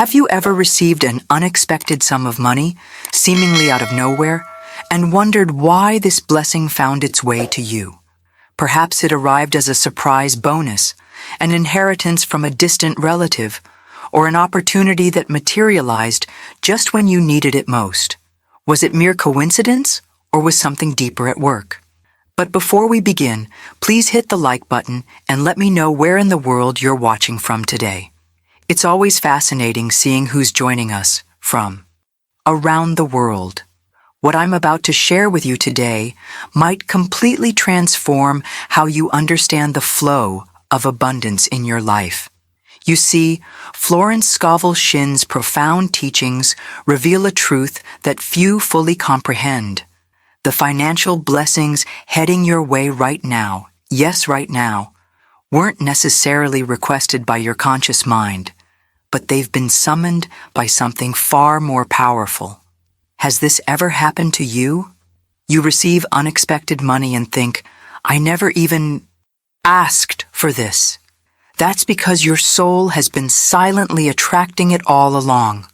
Have you ever received an unexpected sum of money, seemingly out of nowhere, and wondered why this blessing found its way to you? Perhaps it arrived as a surprise bonus, an inheritance from a distant relative, or an opportunity that materialized just when you needed it most. Was it mere coincidence, or was something deeper at work? But before we begin, please hit the like button and let me know where in the world you're watching from today. It's always fascinating seeing who's joining us from around the world. What I'm about to share with you today might completely transform how you understand the flow of abundance in your life. You see, Florence Scovel Shinn's profound teachings reveal a truth that few fully comprehend. The financial blessings heading your way right now, yes, right now, weren't necessarily requested by your conscious mind, but they've been summoned by something far more powerful. Has this ever happened to you? You receive unexpected money and think, I never even asked for this. That's because your soul has been silently attracting it all along,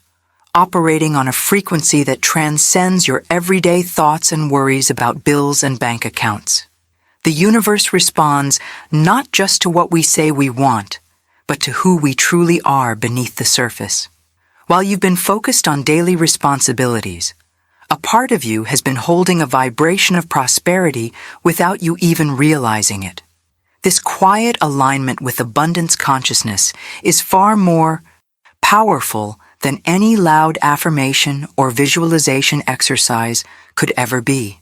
operating on a frequency that transcends your everyday thoughts and worries about bills and bank accounts. The universe responds not just to what we say we want, but to who we truly are beneath the surface. While you've been focused on daily responsibilities, a part of you has been holding a vibration of prosperity without you even realizing it. This quiet alignment with abundance consciousness is far more powerful than any loud affirmation or visualization exercise could ever be.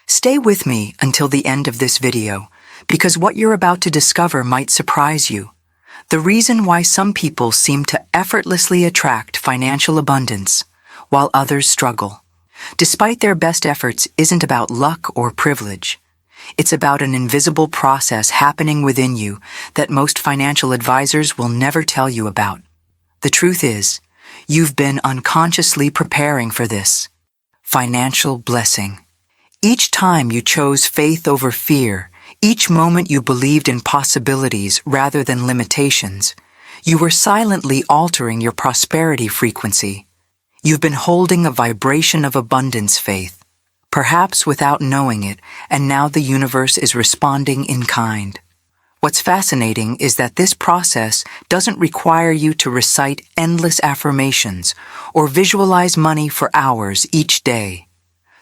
Stay with me until the end of this video, because what you're about to discover might surprise you. The reason why some people seem to effortlessly attract financial abundance, while others struggle, despite their best efforts, isn't about luck or privilege. It's about an invisible process happening within you that most financial advisors will never tell you about. The truth is, you've been unconsciously preparing for this financial blessing. Each time you chose faith over fear, each moment you believed in possibilities rather than limitations, you were silently altering your prosperity frequency. You've been holding a vibration of abundance faith, perhaps without knowing it, and now the universe is responding in kind. What's fascinating is that this process doesn't require you to recite endless affirmations or visualize money for hours each day.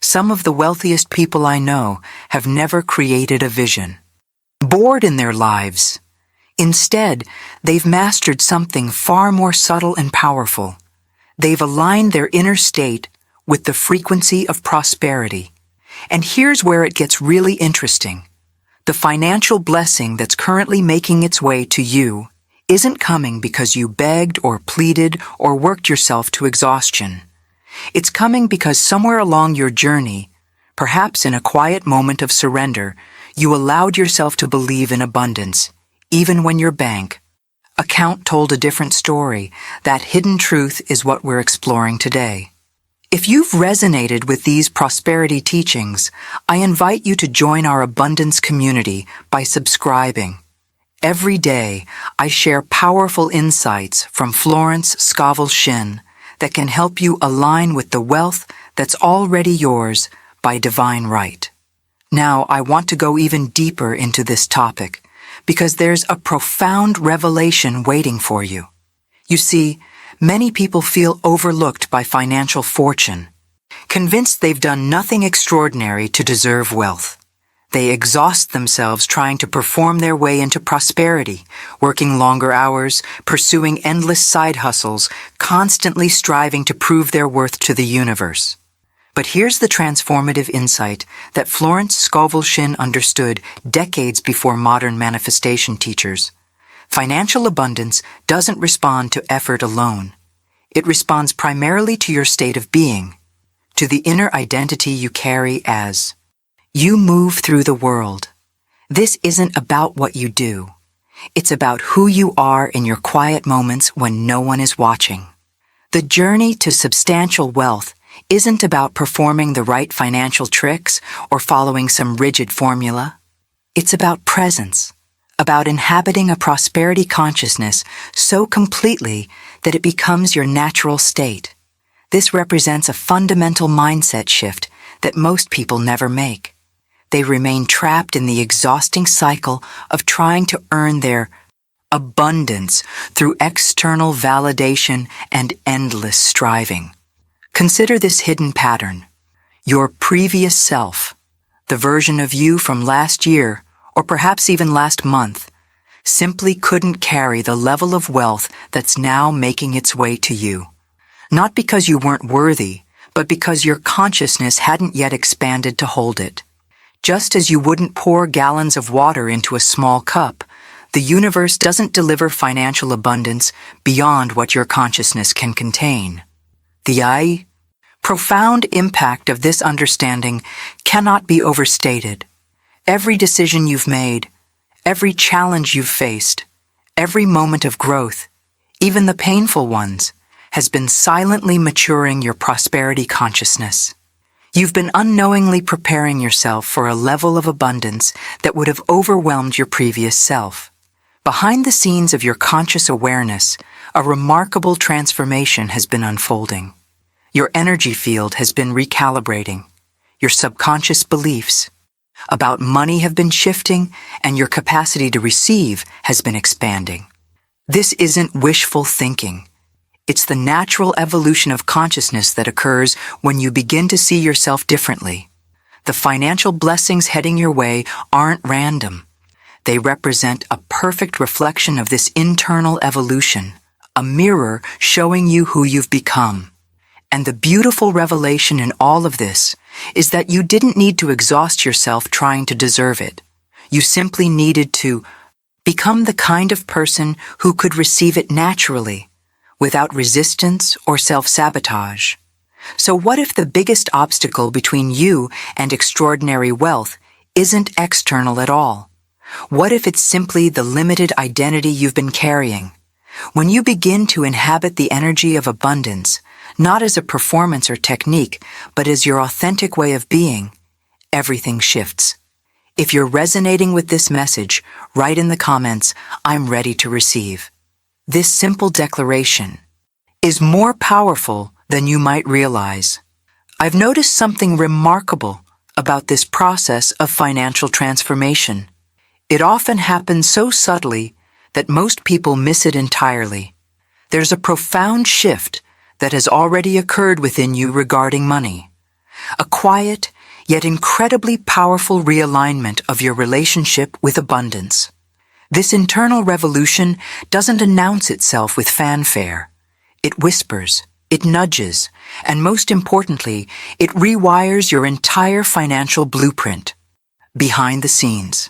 Some of the wealthiest people I know have never created a vision board in their lives. Instead, they've mastered something far more subtle and powerful. They've aligned their inner state with the frequency of prosperity. And here's where it gets really interesting. The financial blessing that's currently making its way to you isn't coming because you begged or pleaded or worked yourself to exhaustion. It's coming because somewhere along your journey, perhaps in a quiet moment of surrender, you allowed yourself to believe in abundance, even when your bank account told a different story. That hidden truth is what we're exploring today. If you've resonated with these prosperity teachings, I invite you to join our abundance community by subscribing. Every day, I share powerful insights from Florence Scovel Shinn that can help you align with the wealth that's already yours by divine right. Now, I want to go even deeper into this topic because there's a profound revelation waiting for you. You see, many people feel overlooked by financial fortune, convinced they've done nothing extraordinary to deserve wealth. They exhaust themselves trying to perform their way into prosperity, working longer hours, pursuing endless side hustles, constantly striving to prove their worth to the universe. But here's the transformative insight that Florence Scovel Shinn understood decades before modern manifestation teachers. Financial abundance doesn't respond to effort alone. It responds primarily to your state of being, to the inner identity you carry as you move through the world. This isn't about what you do. It's about who you are in your quiet moments when no one is watching. The journey to substantial wealth isn't about performing the right financial tricks or following some rigid formula. It's about presence, about inhabiting a prosperity consciousness so completely that it becomes your natural state. This represents a fundamental mindset shift that most people never make. They remain trapped in the exhausting cycle of trying to earn their abundance through external validation and endless striving. Consider this hidden pattern. Your previous self, the version of you from last year, or perhaps even last month, simply couldn't carry the level of wealth that's now making its way to you. Not because you weren't worthy, but because your consciousness hadn't yet expanded to hold it. Just as you wouldn't pour gallons of water into a small cup, the universe doesn't deliver financial abundance beyond what your consciousness can contain. The profound impact of this understanding cannot be overstated. Every decision you've made, every challenge you've faced, every moment of growth, even the painful ones, has been silently maturing your prosperity consciousness. You've been unknowingly preparing yourself for a level of abundance that would have overwhelmed your previous self. Behind the scenes of your conscious awareness, a remarkable transformation has been unfolding. Your energy field has been recalibrating. Your subconscious beliefs about money have been shifting, and your capacity to receive has been expanding. This isn't wishful thinking. It's the natural evolution of consciousness that occurs when you begin to see yourself differently. The financial blessings heading your way aren't random. They represent a perfect reflection of this internal evolution, a mirror showing you who you've become. And the beautiful revelation in all of this is that you didn't need to exhaust yourself trying to deserve it. You simply needed to become the kind of person who could receive it naturally, without resistance or self-sabotage. So what if the biggest obstacle between you and extraordinary wealth isn't external at all? What if it's simply the limited identity you've been carrying? When you begin to inhabit the energy of abundance, not as a performance or technique, but as your authentic way of being, everything shifts. If you're resonating with this message, write in the comments, "I'm ready to receive." This simple declaration is more powerful than you might realize. I've noticed something remarkable about this process of financial transformation. It often happens so subtly that most people miss it entirely. There's a profound shift that has already occurred within you regarding money. A quiet, yet incredibly powerful realignment of your relationship with abundance. This internal revolution doesn't announce itself with fanfare. It whispers, it nudges, and most importantly, it rewires your entire financial blueprint. Behind the scenes.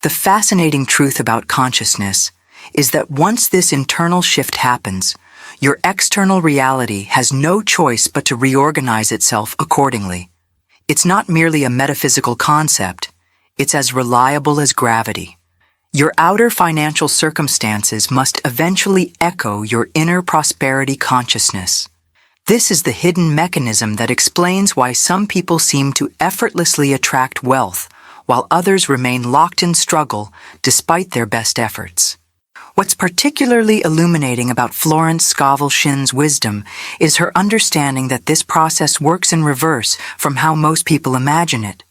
The fascinating truth about consciousness is that once this internal shift happens, your external reality has no choice but to reorganize itself accordingly. It's not merely a metaphysical concept, it's as reliable as gravity. Your outer financial circumstances must eventually echo your inner prosperity consciousness. This is the hidden mechanism that explains why some people seem to effortlessly attract wealth, while others remain locked in struggle despite their best efforts. What's particularly illuminating about Florence Scovel Shinn's wisdom is her understanding that this process works in reverse from how most people imagine it.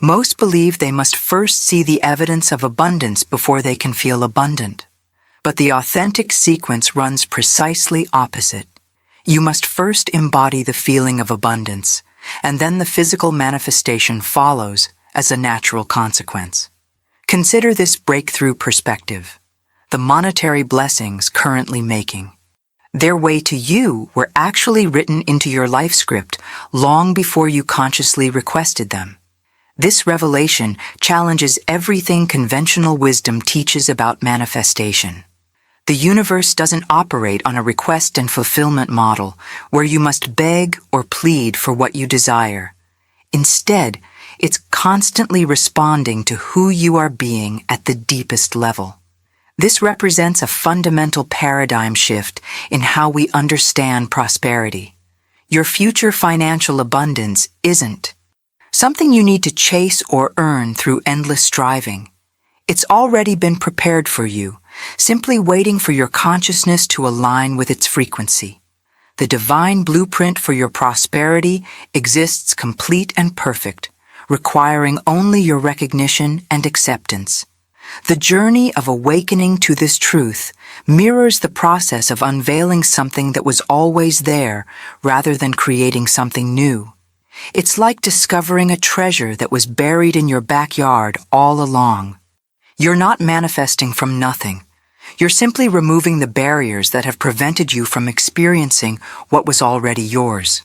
Most believe they must first see the evidence of abundance before they can feel abundant. But the authentic sequence runs precisely opposite. You must first embody the feeling of abundance, and then the physical manifestation follows as a natural consequence. Consider this breakthrough perspective. The monetary blessings currently making. Their way to you were actually written into your life script long before you consciously requested them. This revelation challenges everything conventional wisdom teaches about manifestation. The universe doesn't operate on a request and fulfillment model where you must beg or plead for what you desire. Instead, it's constantly responding to who you are being at the deepest level. This represents a fundamental paradigm shift in how we understand prosperity. Your future financial abundance isn't something you need to chase or earn through endless striving. It's already been prepared for you, simply waiting for your consciousness to align with its frequency. The divine blueprint for your prosperity exists complete and perfect, requiring only your recognition and acceptance. The journey of awakening to this truth mirrors the process of unveiling something that was always there rather than creating something new. It's like discovering a treasure that was buried in your backyard all along. You're not manifesting from nothing. You're simply removing the barriers that have prevented you from experiencing what was already yours.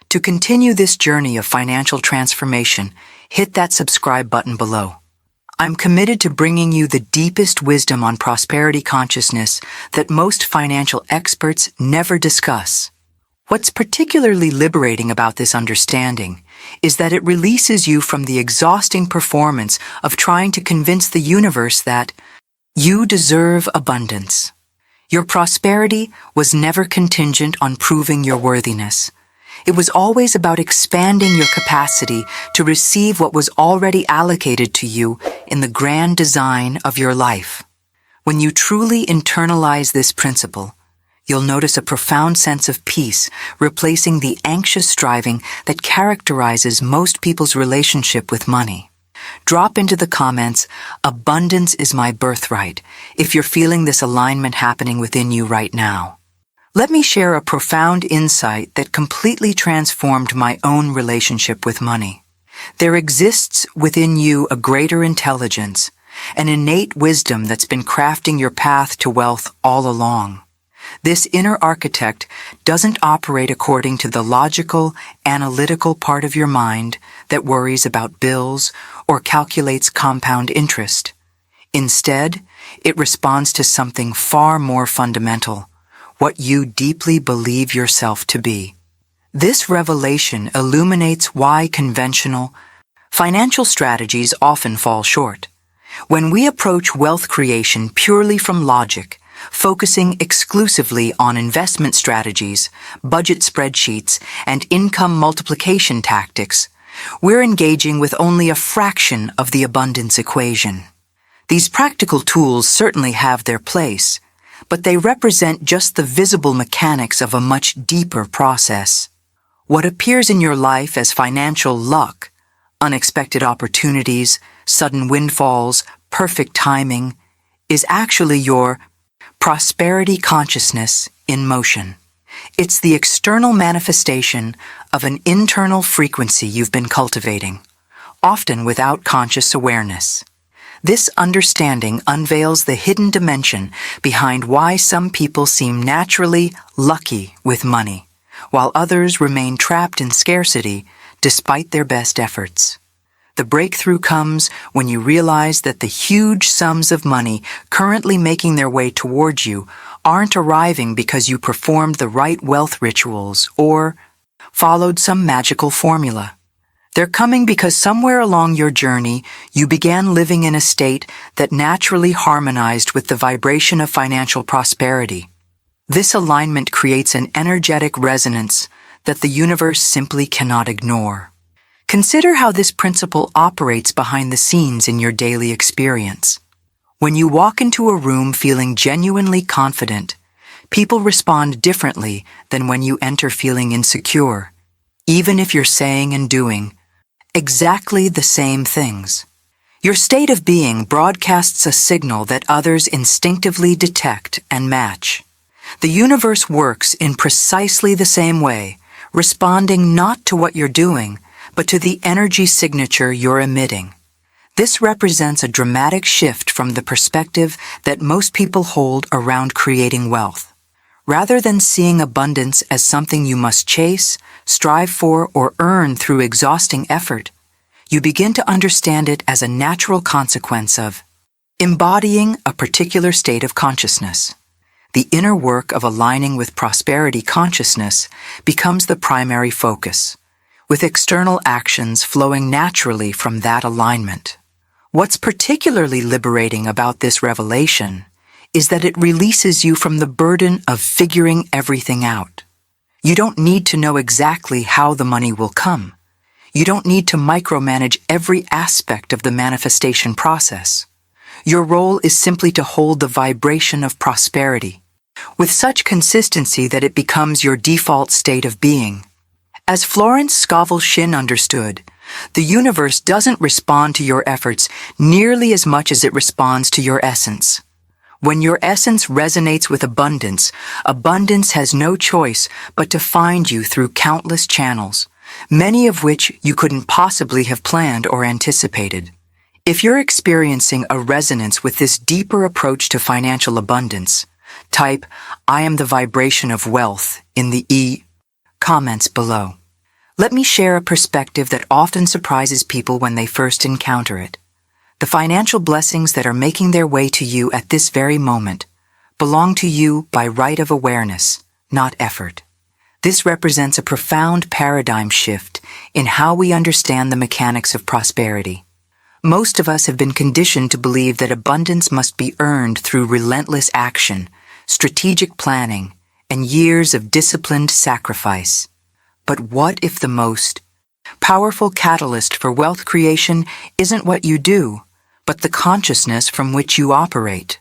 To continue this journey of financial transformation, hit that subscribe button below. I'm committed to bringing you the deepest wisdom on prosperity consciousness that most financial experts never discuss. What's particularly liberating about this understanding is that it releases you from the exhausting performance of trying to convince the universe that you deserve abundance. Your prosperity was never contingent on proving your worthiness. It was always about expanding your capacity to receive what was already allocated to you in the grand design of your life. When you truly internalize this principle, you'll notice a profound sense of peace replacing the anxious striving that characterizes most people's relationship with money. Drop into the comments, "Abundance is my birthright," if you're feeling this alignment happening within you right now. Let me share a profound insight that completely transformed my own relationship with money. There exists within you a greater intelligence, an innate wisdom that's been crafting your path to wealth all along. This inner architect doesn't operate according to the logical, analytical part of your mind that worries about bills or calculates compound interest. Instead, it responds to something far more fundamental, what you deeply believe yourself to be. This revelation illuminates why conventional financial strategies often fall short. When we approach wealth creation purely from logic, focusing exclusively on investment strategies, budget spreadsheets, and income multiplication tactics, we're engaging with only a fraction of the abundance equation. These practical tools certainly have their place, but they represent just the visible mechanics of a much deeper process. What appears in your life as financial luck, unexpected opportunities, sudden windfalls, perfect timing, is actually your prosperity consciousness in motion. It's the external manifestation of an internal frequency you've been cultivating, often without conscious awareness. This understanding unveils the hidden dimension behind why some people seem naturally lucky with money, while others remain trapped in scarcity despite their best efforts. The breakthrough comes when you realize that the huge sums of money currently making their way towards you aren't arriving because you performed the right wealth rituals or followed some magical formula. They're coming because somewhere along your journey, you began living in a state that naturally harmonized with the vibration of financial prosperity. This alignment creates an energetic resonance that the universe simply cannot ignore. Consider how this principle operates behind the scenes in your daily experience. When you walk into a room feeling genuinely confident, people respond differently than when you enter feeling insecure, even if you're saying and doing exactly the same things. Your state of being broadcasts a signal that others instinctively detect and match. The universe works in precisely the same way, responding not to what you're doing, but to the energy signature you're emitting. This represents a dramatic shift from the perspective that most people hold around creating wealth. Rather than seeing abundance as something you must chase, strive for, or earn through exhausting effort, you begin to understand it as a natural consequence of embodying a particular state of consciousness. The inner work of aligning with prosperity consciousness becomes the primary focus, with external actions flowing naturally from that alignment. What's particularly liberating about this revelation is that it releases you from the burden of figuring everything out. You don't need to know exactly how the money will come. You don't need to micromanage every aspect of the manifestation process. Your role is simply to hold the vibration of prosperity, with such consistency that it becomes your default state of being. As Florence Scovel Shinn understood, the universe doesn't respond to your efforts nearly as much as it responds to your essence. When your essence resonates with abundance, abundance has no choice but to find you through countless channels, many of which you couldn't possibly have planned or anticipated. If you're experiencing a resonance with this deeper approach to financial abundance, type "I am the vibration of wealth" in the comments below. Let me share a perspective that often surprises people when they first encounter it. The financial blessings that are making their way to you at this very moment belong to you by right of awareness, not effort. This represents a profound paradigm shift in how we understand the mechanics of prosperity. Most of us have been conditioned to believe that abundance must be earned through relentless action, strategic planning, and years of disciplined sacrifice. But what if the most powerful catalyst for wealth creation isn't what you do, but the consciousness from which you operate?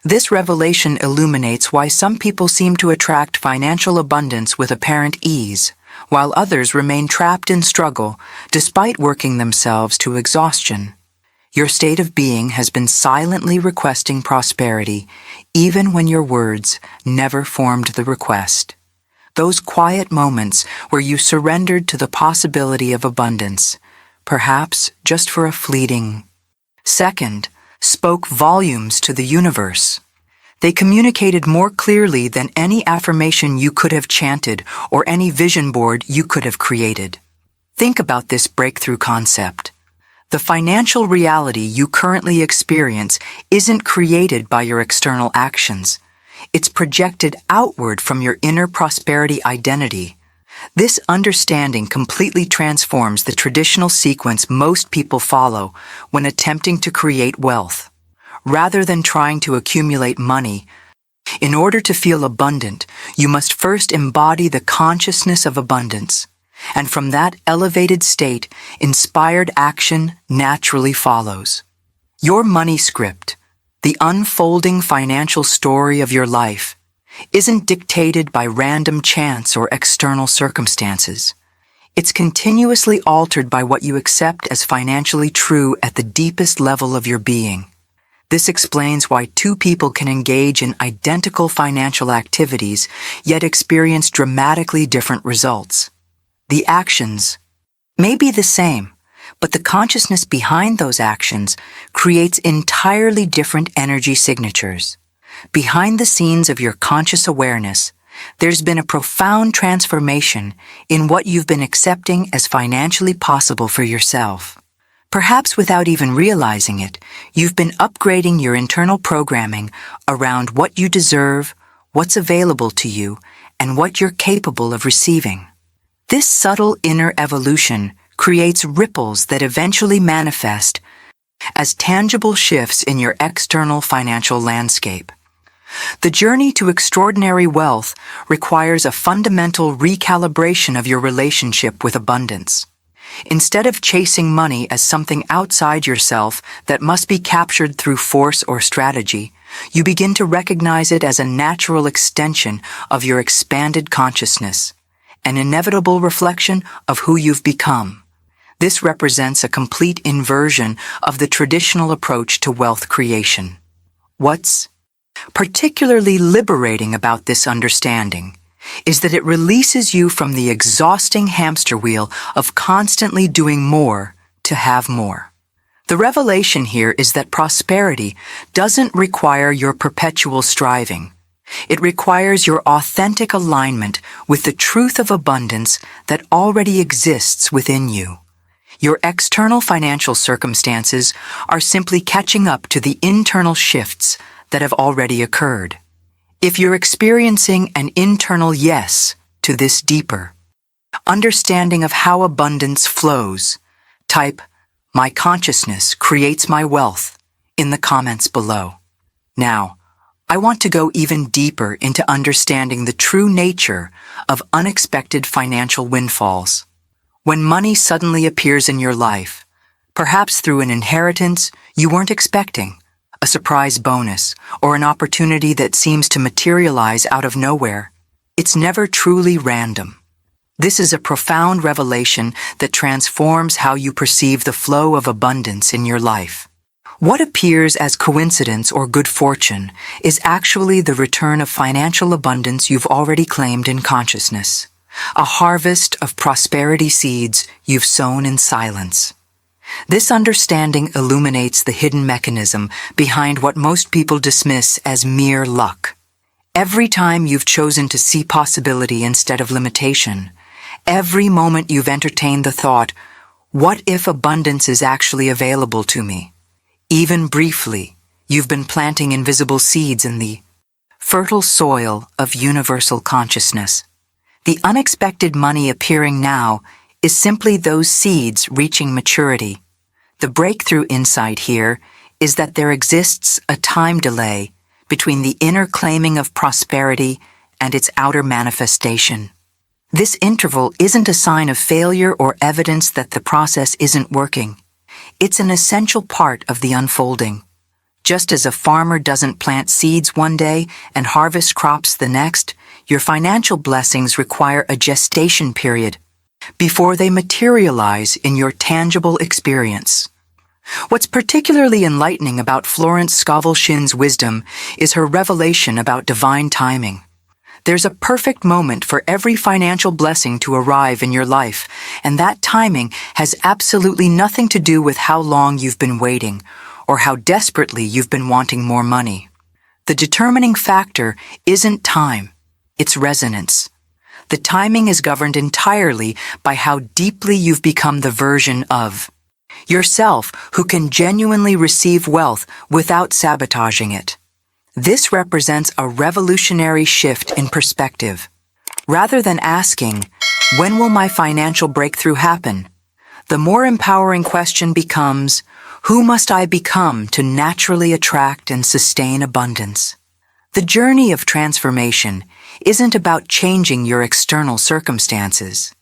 This revelation illuminates why some people seem to attract financial abundance with apparent ease, while others remain trapped in struggle despite working themselves to exhaustion. Your state of being has been silently requesting prosperity, even when your words never formed the request. Those quiet moments where you surrendered to the possibility of abundance, perhaps just for a fleeting second, spoke volumes to the universe. They communicated more clearly than any affirmation you could have chanted or any vision board you could have created. Think about this breakthrough concept. The financial reality you currently experience isn't created by your external actions. It's projected outward from your inner prosperity identity. This understanding completely transforms the traditional sequence most people follow when attempting to create wealth. Rather than trying to accumulate money, in order to feel abundant, you must first embody the consciousness of abundance. And from that elevated state, inspired action naturally follows. Your money script, the unfolding financial story of your life, isn't dictated by random chance or external circumstances. It's continuously altered by what you accept as financially true at the deepest level of your being. This explains why two people can engage in identical financial activities, yet experience dramatically different results. The actions may be the same, but the consciousness behind those actions creates entirely different energy signatures. Behind the scenes of your conscious awareness, there's been a profound transformation in what you've been accepting as financially possible for yourself. Perhaps without even realizing it, you've been upgrading your internal programming around what you deserve, what's available to you, and what you're capable of receiving. This subtle inner evolution creates ripples that eventually manifest as tangible shifts in your external financial landscape. The journey to extraordinary wealth requires a fundamental recalibration of your relationship with abundance. Instead of chasing money as something outside yourself that must be captured through force or strategy, you begin to recognize it as a natural extension of your expanded consciousness, an inevitable reflection of who you've become. This represents a complete inversion of the traditional approach to wealth creation. What's particularly liberating about this understanding is that it releases you from the exhausting hamster wheel of constantly doing more to have more. The revelation here is that prosperity doesn't require your perpetual striving. It requires your authentic alignment with the truth of abundance that already exists within you. Your external financial circumstances are simply catching up to the internal shifts that have already occurred. If you're experiencing an internal yes to this deeper understanding of how abundance flows, type "My consciousness creates my wealth" in the comments below. Now, I want to go even deeper into understanding the true nature of unexpected financial windfalls. When money suddenly appears in your life, perhaps through an inheritance you weren't expecting, a surprise bonus, or an opportunity that seems to materialize out of nowhere. It's never truly random. This is a profound revelation that transforms how you perceive the flow of abundance in your life. What appears as coincidence or good fortune is actually the return of financial abundance you've already claimed in consciousness, a harvest of prosperity seeds you've sown in silence. This understanding illuminates the hidden mechanism behind what most people dismiss as mere luck. Every time you've chosen to see possibility instead of limitation, every moment you've entertained the thought, what if abundance is actually available to me? Even briefly, you've been planting invisible seeds in the fertile soil of universal consciousness. The unexpected money appearing now is simply those seeds reaching maturity. The breakthrough insight here is that there exists a time delay between the inner claiming of prosperity and its outer manifestation. This interval isn't a sign of failure or evidence that the process isn't working. It's an essential part of the unfolding. Just as a farmer doesn't plant seeds one day and harvest crops the next, your financial blessings require a gestation period before they materialize in your tangible experience. What's particularly enlightening about Florence Scovel Shinn's wisdom is her revelation about divine timing. There's a perfect moment for every financial blessing to arrive in your life, and that timing has absolutely nothing to do with how long you've been waiting or how desperately you've been wanting more money. The determining factor isn't time, it's resonance. The timing is governed entirely by how deeply you've become the version of yourself who can genuinely receive wealth without sabotaging it. This represents a revolutionary shift in perspective. Rather than asking, when will my financial breakthrough happen? The more empowering question becomes, who must I become to naturally attract and sustain abundance? The journey of transformation isn't about changing your external circumstances.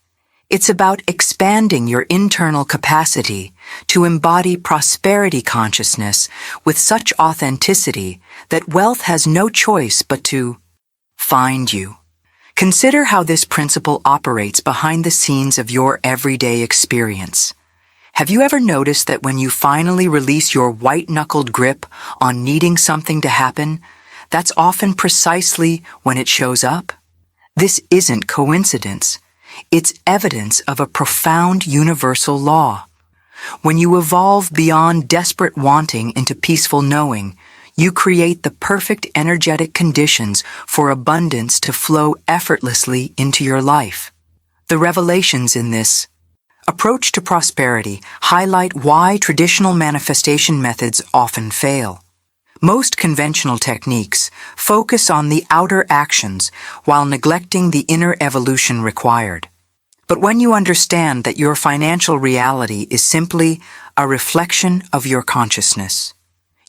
It's about expanding your internal capacity to embody prosperity consciousness with such authenticity that wealth has no choice but to find you. Consider how this principle operates behind the scenes of your everyday experience. Have you ever noticed that when you finally release your white-knuckled grip on needing something to happen, that's often precisely when it shows up? This isn't coincidence. It's evidence of a profound universal law. When you evolve beyond desperate wanting into peaceful knowing, you create the perfect energetic conditions for abundance to flow effortlessly into your life. The revelations in this approach to prosperity highlight why traditional manifestation methods often fail. Most conventional techniques focus on the outer actions while neglecting the inner evolution required. But when you understand that your financial reality is simply a reflection of your consciousness,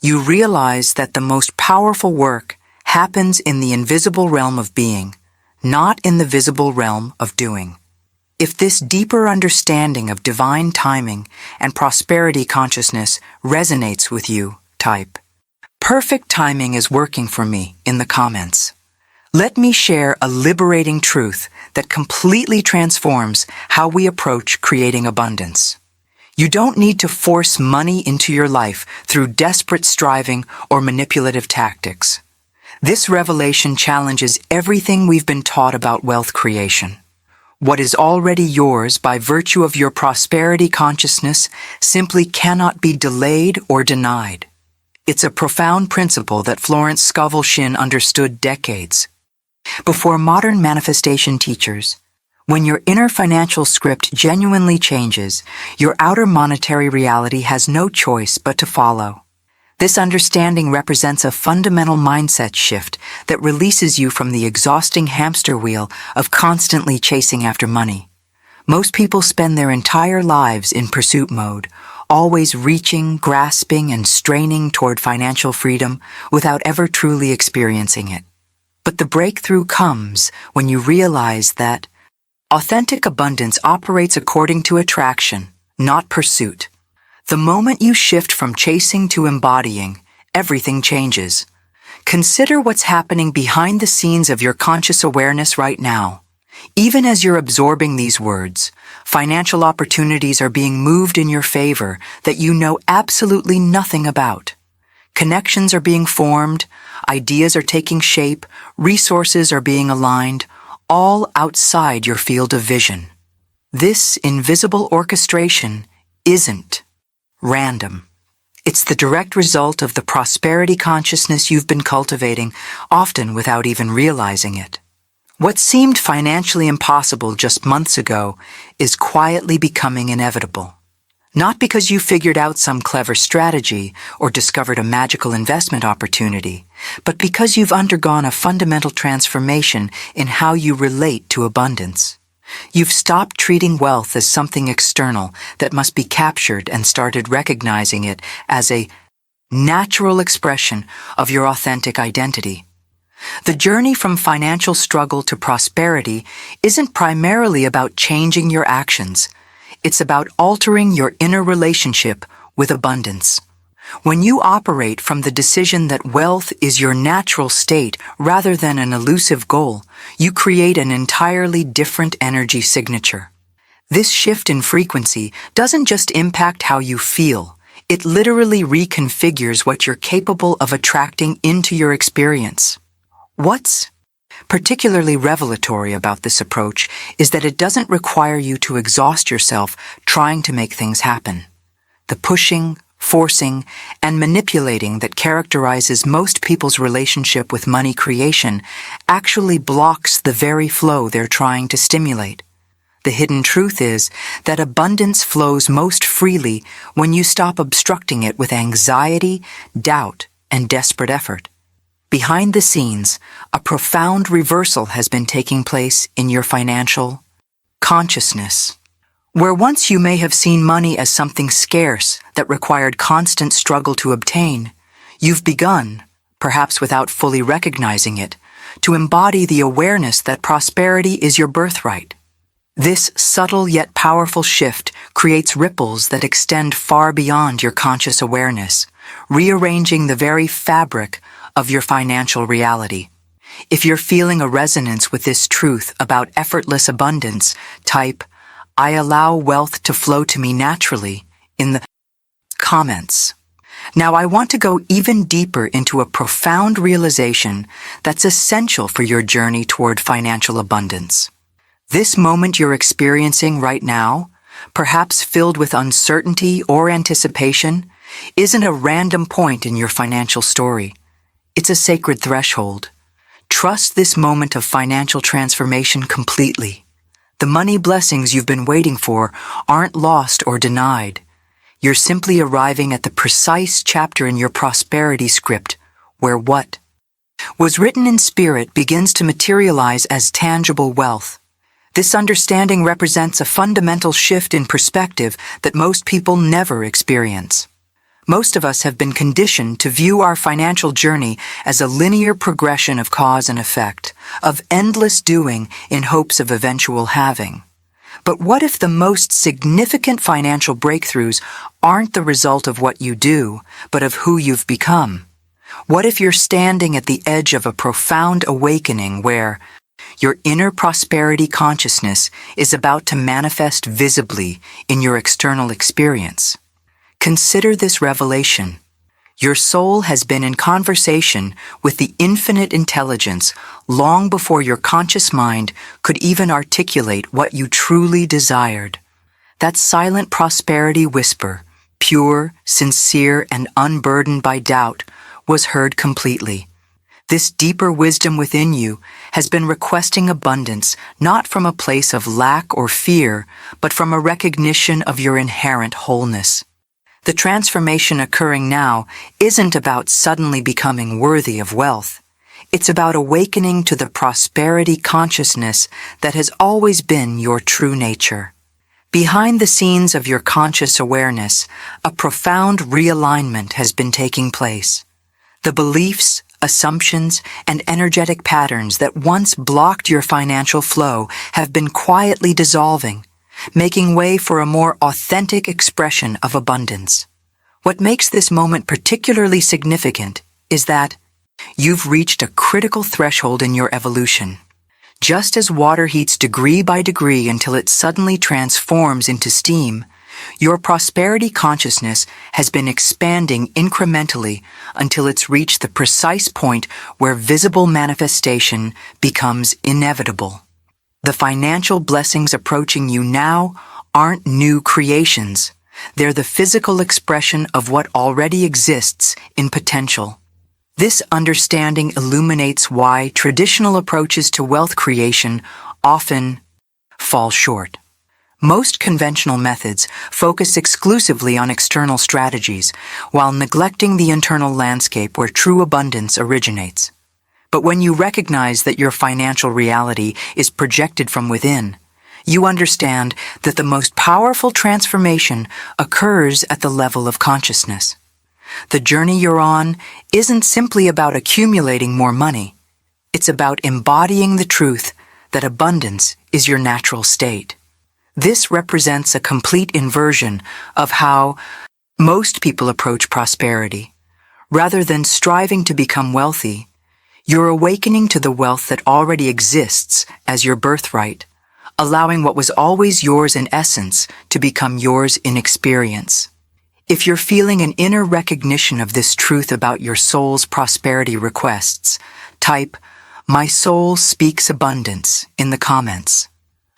you realize that the most powerful work happens in the invisible realm of being, not in the visible realm of doing. If this deeper understanding of divine timing and prosperity consciousness resonates with you, type, "Perfect timing is working for me" in the comments. Let me share a liberating truth that completely transforms how we approach creating abundance. You don't need to force money into your life through desperate striving or manipulative tactics. This revelation challenges everything we've been taught about wealth creation. What is already yours by virtue of your prosperity consciousness simply cannot be delayed or denied. It's a profound principle that Florence Scovel Shinn understood decades before modern manifestation teachers. When your inner financial script genuinely changes, your outer monetary reality has no choice but to follow. This understanding represents a fundamental mindset shift that releases you from the exhausting hamster wheel of constantly chasing after money. Most people spend their entire lives in pursuit mode, always reaching, grasping, and straining toward financial freedom without ever truly experiencing it. But the breakthrough comes when you realize that authentic abundance operates according to attraction, not pursuit. The moment you shift from chasing to embodying, everything changes. Consider what's happening behind the scenes of your conscious awareness right now. Even as you're absorbing these words, financial opportunities are being moved in your favor that you know absolutely nothing about. Connections are being formed, ideas are taking shape, resources are being aligned, all outside your field of vision. This invisible orchestration isn't random. It's the direct result of the prosperity consciousness you've been cultivating, often without even realizing it. What seemed financially impossible just months ago is quietly becoming inevitable. Not because you figured out some clever strategy or discovered a magical investment opportunity, but because you've undergone a fundamental transformation in how you relate to abundance. You've stopped treating wealth as something external that must be captured and started recognizing it as a natural expression of your authentic identity. The journey from financial struggle to prosperity isn't primarily about changing your actions. It's about altering your inner relationship with abundance. When you operate from the decision that wealth is your natural state rather than an elusive goal, you create an entirely different energy signature. This shift in frequency doesn't just impact how you feel. It literally reconfigures what you're capable of attracting into your experience. What's particularly revelatory about this approach is that it doesn't require you to exhaust yourself trying to make things happen. The pushing, forcing, and manipulating that characterizes most people's relationship with money creation actually blocks the very flow they're trying to stimulate. The hidden truth is that abundance flows most freely when you stop obstructing it with anxiety, doubt, and desperate effort. Behind the scenes, a profound reversal has been taking place in your financial consciousness. Where once you may have seen money as something scarce that required constant struggle to obtain, you've begun, perhaps without fully recognizing it, to embody the awareness that prosperity is your birthright. This subtle yet powerful shift creates ripples that extend far beyond your conscious awareness, rearranging the very fabric of your financial reality. If you're feeling a resonance with this truth about effortless abundance, type, "I allow wealth to flow to me naturally," in the comments. Now I want to go even deeper into a profound realization that's essential for your journey toward financial abundance. This moment you're experiencing right now, perhaps filled with uncertainty or anticipation, isn't a random point in your financial story. It's a sacred threshold. Trust this moment of financial transformation completely. The money blessings you've been waiting for aren't lost or denied. You're simply arriving at the precise chapter in your prosperity script where what was written in spirit begins to materialize as tangible wealth. This understanding represents a fundamental shift in perspective that most people never experience. Most of us have been conditioned to view our financial journey as a linear progression of cause and effect, of endless doing in hopes of eventual having. But what if the most significant financial breakthroughs aren't the result of what you do, but of who you've become? What if you're standing at the edge of a profound awakening where your inner prosperity consciousness is about to manifest visibly in your external experience? Consider this revelation. Your soul has been in conversation with the infinite intelligence long before your conscious mind could even articulate what you truly desired. That silent prosperity whisper, pure, sincere, and unburdened by doubt, was heard completely. This deeper wisdom within you has been requesting abundance not from a place of lack or fear, but from a recognition of your inherent wholeness. The transformation occurring now isn't about suddenly becoming worthy of wealth. It's about awakening to the prosperity consciousness that has always been your true nature. Behind the scenes of your conscious awareness, a profound realignment has been taking place. The beliefs, assumptions, and energetic patterns that once blocked your financial flow have been quietly dissolving, making way for a more authentic expression of abundance. What makes this moment particularly significant is that you've reached a critical threshold in your evolution. Just as water heats degree by degree until it suddenly transforms into steam, your prosperity consciousness has been expanding incrementally until it's reached the precise point where visible manifestation becomes inevitable. The financial blessings approaching you now aren't new creations. They're the physical expression of what already exists in potential. This understanding illuminates why traditional approaches to wealth creation often fall short. Most conventional methods focus exclusively on external strategies, while neglecting the internal landscape where true abundance originates. But when you recognize that your financial reality is projected from within, you understand that the most powerful transformation occurs at the level of consciousness. The journey you're on isn't simply about accumulating more money. It's about embodying the truth that abundance is your natural state. This represents a complete inversion of how most people approach prosperity. Rather than striving to become wealthy, you're awakening to the wealth that already exists as your birthright, allowing what was always yours in essence to become yours in experience. If you're feeling an inner recognition of this truth about your soul's prosperity requests, type, "My soul speaks abundance" in the comments.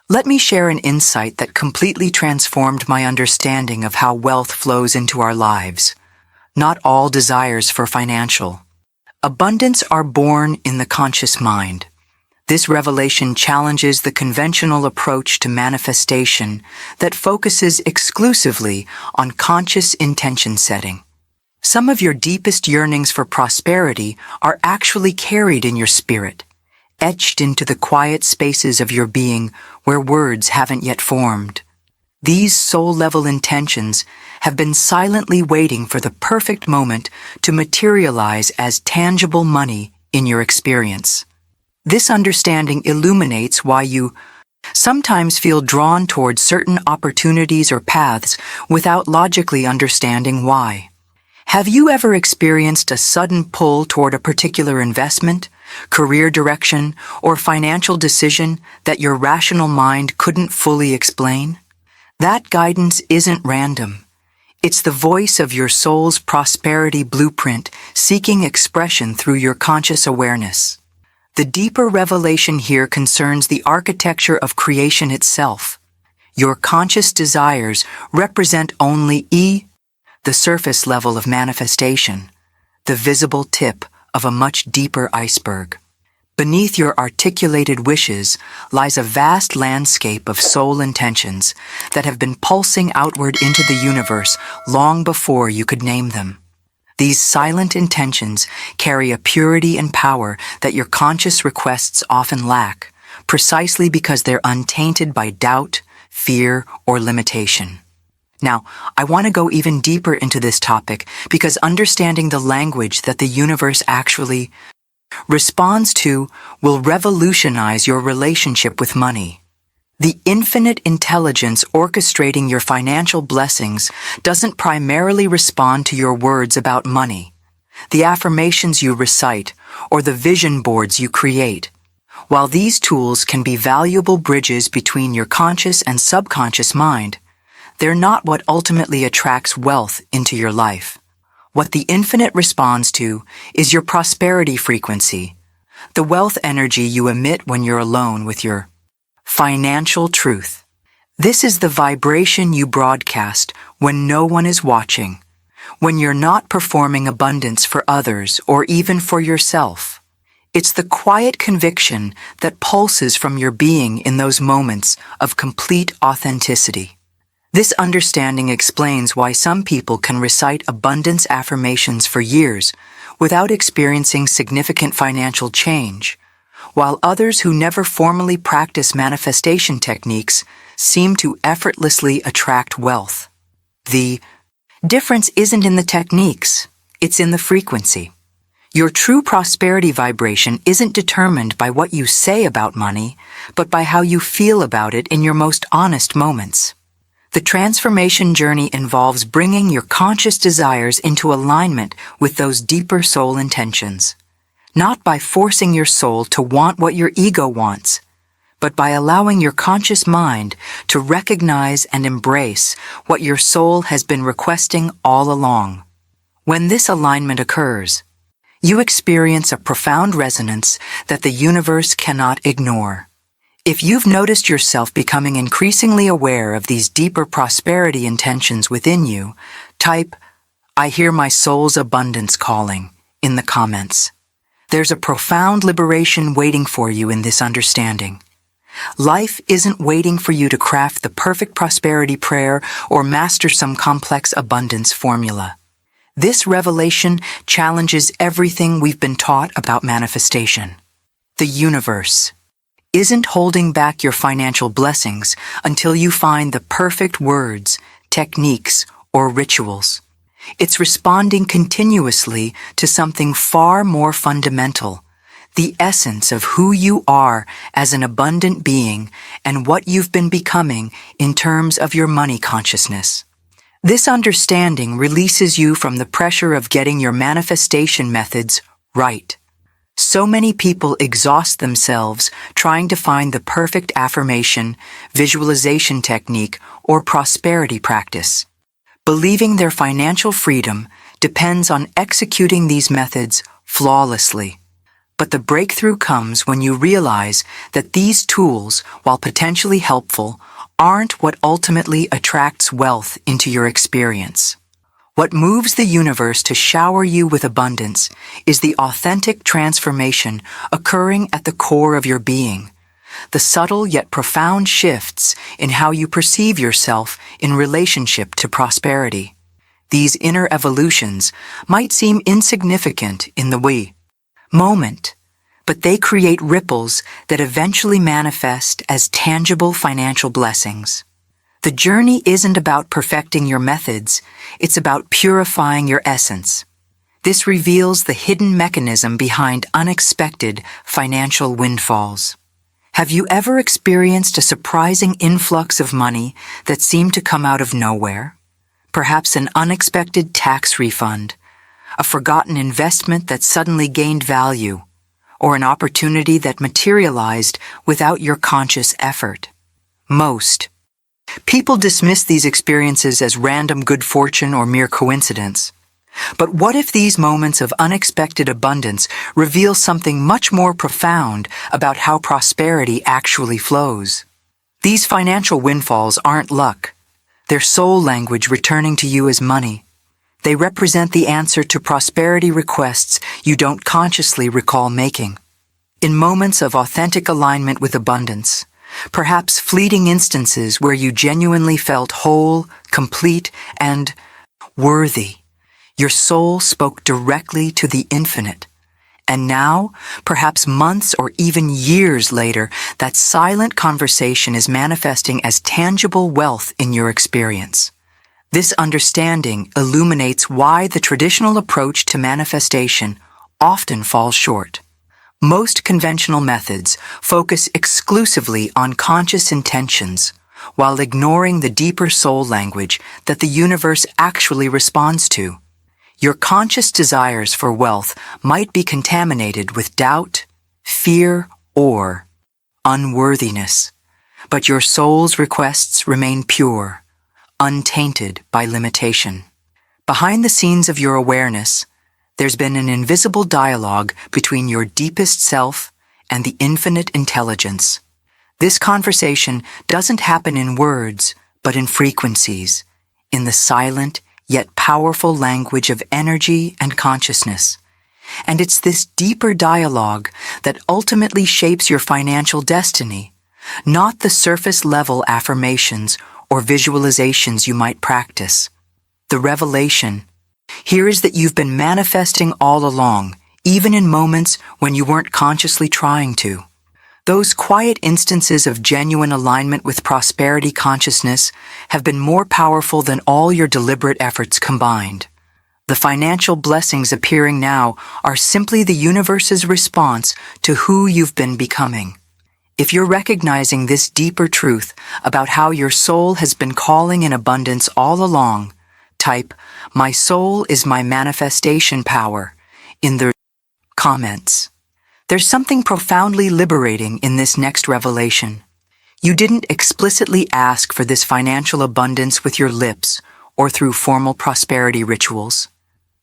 Let me share an insight that completely transformed my understanding of how wealth flows into our lives. Not all desires for financial abundance are born in the conscious mind. This revelation challenges the conventional approach to manifestation that focuses exclusively on conscious intention setting. Some of your deepest yearnings for prosperity are actually carried in your spirit, etched into the quiet spaces of your being where words haven't yet formed. These soul-level intentions have been silently waiting for the perfect moment to materialize as tangible money in your experience. This understanding illuminates why you sometimes feel drawn towards certain opportunities or paths without logically understanding why. Have you ever experienced a sudden pull toward a particular investment, career direction, or financial decision that your rational mind couldn't fully explain? That guidance isn't random. It's the voice of your soul's prosperity blueprint seeking expression through your conscious awareness. The deeper revelation here concerns the architecture of creation itself. Your conscious desires represent only the surface level of manifestation, the visible tip of a much deeper iceberg. Beneath your articulated wishes lies a vast landscape of soul intentions that have been pulsing outward into the universe long before you could name them. These silent intentions carry a purity and power that your conscious requests often lack, precisely because they're untainted by doubt, fear, or limitation. Now, I want to go even deeper into this topic because understanding the language that the universe actually responds to will revolutionize your relationship with money. The infinite intelligence orchestrating your financial blessings doesn't primarily respond to your words about money, the affirmations you recite, or the vision boards you create. While these tools can be valuable bridges between your conscious and subconscious mind, they're not what ultimately attracts wealth into your life. What the infinite responds to is your prosperity frequency, the wealth energy you emit when you're alone with your financial truth. This is the vibration you broadcast when no one is watching, when you're not performing abundance for others or even for yourself. It's the quiet conviction that pulses from your being in those moments of complete authenticity. This understanding explains why some people can recite abundance affirmations for years without experiencing significant financial change, while others who never formally practice manifestation techniques seem to effortlessly attract wealth. The difference isn't in the techniques, it's in the frequency. Your true prosperity vibration isn't determined by what you say about money, but by how you feel about it in your most honest moments. The transformation journey involves bringing your conscious desires into alignment with those deeper soul intentions, not by forcing your soul to want what your ego wants, but by allowing your conscious mind to recognize and embrace what your soul has been requesting all along. When this alignment occurs, you experience a profound resonance that the universe cannot ignore. If you've noticed yourself becoming increasingly aware of these deeper prosperity intentions within you, type, "I hear my soul's abundance calling," in the comments. There's a profound liberation waiting for you in this understanding. Life isn't waiting for you to craft the perfect prosperity prayer or master some complex abundance formula. This revelation challenges everything we've been taught about manifestation. The universe isn't holding back your financial blessings until you find the perfect words, techniques, or rituals. It's responding continuously to something far more fundamental, the essence of who you are as an abundant being and what you've been becoming in terms of your money consciousness. This understanding releases you from the pressure of getting your manifestation methods right. So many people exhaust themselves trying to find the perfect affirmation, visualization technique, or prosperity practice, believing their financial freedom depends on executing these methods flawlessly. But the breakthrough comes when you realize that these tools, while potentially helpful, aren't what ultimately attracts wealth into your experience. What moves the universe to shower you with abundance is the authentic transformation occurring at the core of your being, the subtle yet profound shifts in how you perceive yourself in relationship to prosperity. These inner evolutions might seem insignificant in the moment, but they create ripples that eventually manifest as tangible financial blessings. The journey isn't about perfecting your methods, it's about purifying your essence. This reveals the hidden mechanism behind unexpected financial windfalls. Have you ever experienced a surprising influx of money that seemed to come out of nowhere? Perhaps an unexpected tax refund, a forgotten investment that suddenly gained value, or an opportunity that materialized without your conscious effort. Most people dismiss these experiences as random good fortune or mere coincidence. But what if these moments of unexpected abundance reveal something much more profound about how prosperity actually flows? These financial windfalls aren't luck. They're soul language returning to you as money. They represent the answer to prosperity requests you don't consciously recall making. In moments of authentic alignment with abundance, perhaps fleeting instances where you genuinely felt whole, complete, and worthy, your soul spoke directly to the infinite. And now, perhaps months or even years later, that silent conversation is manifesting as tangible wealth in your experience. This understanding illuminates why the traditional approach to manifestation often falls short. Most conventional methods focus exclusively on conscious intentions, while ignoring the deeper soul language that the universe actually responds to. Your conscious desires for wealth might be contaminated with doubt, fear, or unworthiness, but your soul's requests remain pure, untainted by limitation. Behind the scenes of your awareness, there's been an invisible dialogue between your deepest self and the infinite intelligence. This conversation doesn't happen in words, but in frequencies, in the silent yet powerful language of energy and consciousness. And it's this deeper dialogue that ultimately shapes your financial destiny, not the surface-level affirmations or visualizations you might practice. The revelation here is that you've been manifesting all along, even in moments when you weren't consciously trying to. Those quiet instances of genuine alignment with prosperity consciousness have been more powerful than all your deliberate efforts combined. The financial blessings appearing now are simply the universe's response to who you've been becoming. If you're recognizing this deeper truth about how your soul has been calling in abundance all along, type, "My soul is my manifestation power," in the comments. There's something profoundly liberating in this next revelation. You didn't explicitly ask for this financial abundance with your lips or through formal prosperity rituals.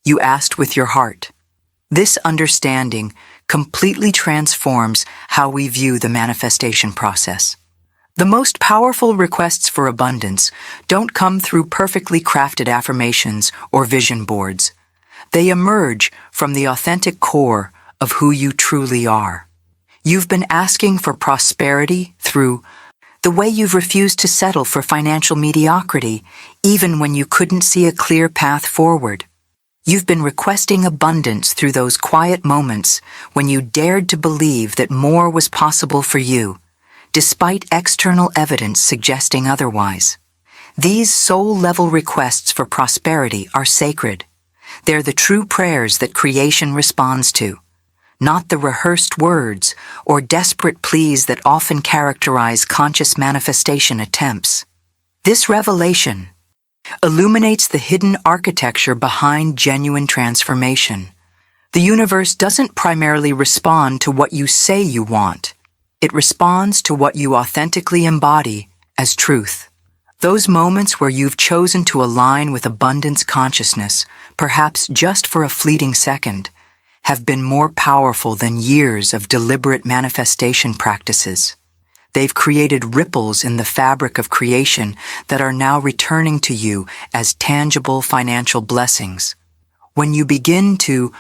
You asked with your heart. This understanding completely transforms how we view the manifestation process. The most powerful requests for abundance don't come through perfectly crafted affirmations or vision boards. They emerge from the authentic core of who you truly are. You've been asking for prosperity through the way you've refused to settle for financial mediocrity, even when you couldn't see a clear path forward. You've been requesting abundance through those quiet moments when you dared to believe that more was possible for you, despite external evidence suggesting otherwise. These soul-level requests for prosperity are sacred. They're the true prayers that creation responds to, not the rehearsed words or desperate pleas that often characterize conscious manifestation attempts. This revelation illuminates the hidden architecture behind genuine transformation. The universe doesn't primarily respond to what you say you want. It responds to what you authentically embody as truth. Those moments where you've chosen to align with abundance consciousness, perhaps just for a fleeting second, have been more powerful than years of deliberate manifestation practices. They've created ripples in the fabric of creation that are now returning to you as tangible financial blessings. When you begin to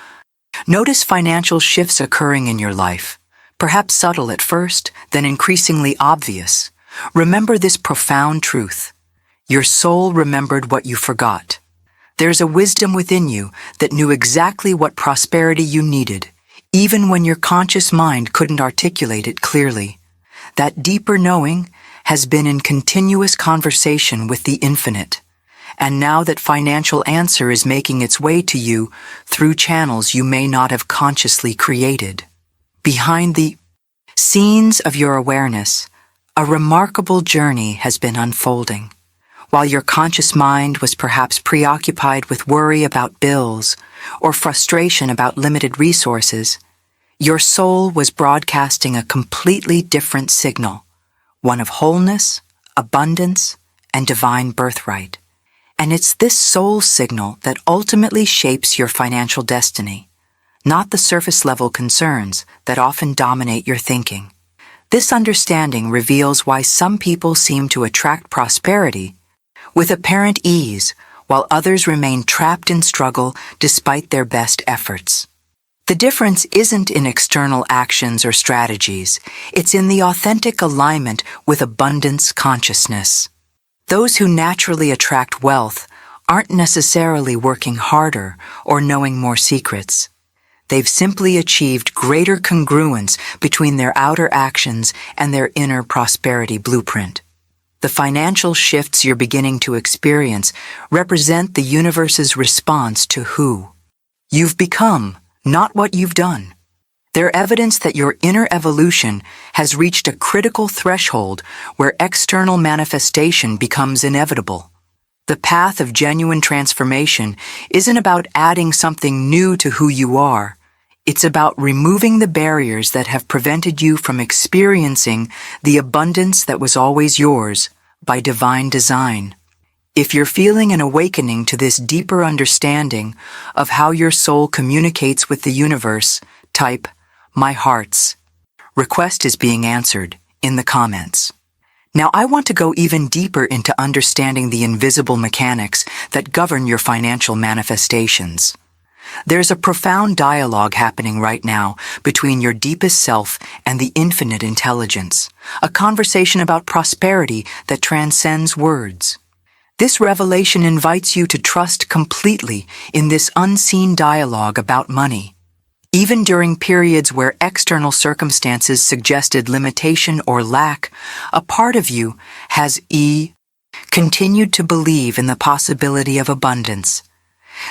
notice financial shifts occurring in your life, perhaps subtle at first, then increasingly obvious, remember this profound truth. Your soul remembered what you forgot. There's a wisdom within you that knew exactly what prosperity you needed, even when your conscious mind couldn't articulate it clearly. That deeper knowing has been in continuous conversation with the infinite. And now that financial answer is making its way to you through channels you may not have consciously created. Behind the scenes of your awareness, a remarkable journey has been unfolding. While your conscious mind was perhaps preoccupied with worry about bills or frustration about limited resources, your soul was broadcasting a completely different signal, one of wholeness, abundance, and divine birthright. And it's this soul signal that ultimately shapes your financial destiny, not the surface-level concerns that often dominate your thinking. This understanding reveals why some people seem to attract prosperity with apparent ease, while others remain trapped in struggle despite their best efforts. The difference isn't in external actions or strategies, it's in the authentic alignment with abundance consciousness. Those who naturally attract wealth aren't necessarily working harder or knowing more secrets. They've simply achieved greater congruence between their outer actions and their inner prosperity blueprint. The financial shifts you're beginning to experience represent the universe's response to who you've become, not what you've done. They're evidence that your inner evolution has reached a critical threshold where external manifestation becomes inevitable. The path of genuine transformation isn't about adding something new to who you are. It's about removing the barriers that have prevented you from experiencing the abundance that was always yours by divine design. If you're feeling an awakening to this deeper understanding of how your soul communicates with the universe, type, "My heart's request is being answered" in the comments. Now I want to go even deeper into understanding the invisible mechanics that govern your financial manifestations. There's a profound dialogue happening right now between your deepest self and the infinite intelligence, a conversation about prosperity that transcends words. This revelation invites you to trust completely in this unseen dialogue about money. Even during periods where external circumstances suggested limitation or lack, a part of you has continued to believe in the possibility of abundance.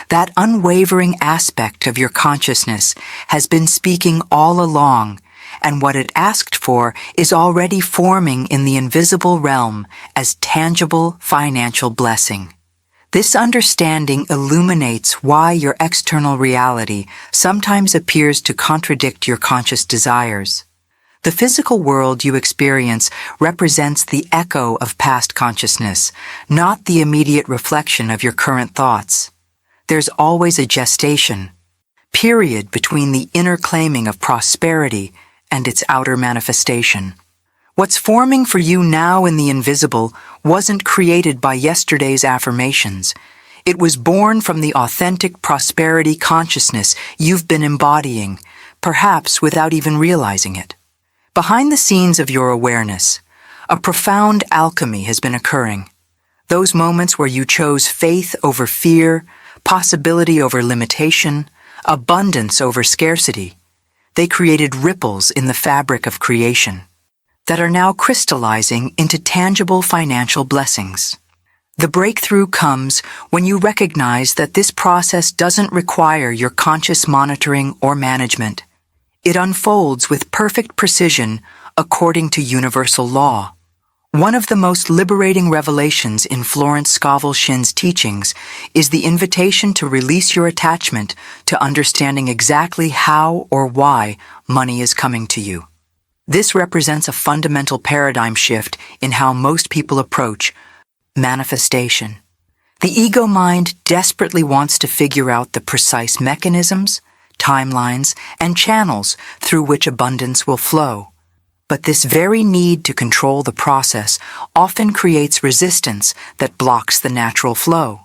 That unwavering aspect of your consciousness has been speaking all along, and what it asked for is already forming in the invisible realm as tangible financial blessing. This understanding illuminates why your external reality sometimes appears to contradict your conscious desires. The physical world you experience represents the echo of past consciousness, not the immediate reflection of your current thoughts. There's always a gestation period between the inner claiming of prosperity and its outer manifestation. What's forming for you now in the invisible wasn't created by yesterday's affirmations. It was born from the authentic prosperity consciousness you've been embodying, perhaps without even realizing it. Behind the scenes of your awareness, a profound alchemy has been occurring. Those moments where you chose faith over fear, possibility over limitation, abundance over scarcity, they created ripples in the fabric of creation that are now crystallizing into tangible financial blessings. The breakthrough comes when you recognize that this process doesn't require your conscious monitoring or management. It unfolds with perfect precision according to universal law. One of the most liberating revelations in Florence Scovel Shinn's teachings is the invitation to release your attachment to understanding exactly how or why money is coming to you. This represents a fundamental paradigm shift in how most people approach manifestation. The ego mind desperately wants to figure out the precise mechanisms, timelines, and channels through which abundance will flow. But this very need to control the process often creates resistance that blocks the natural flow.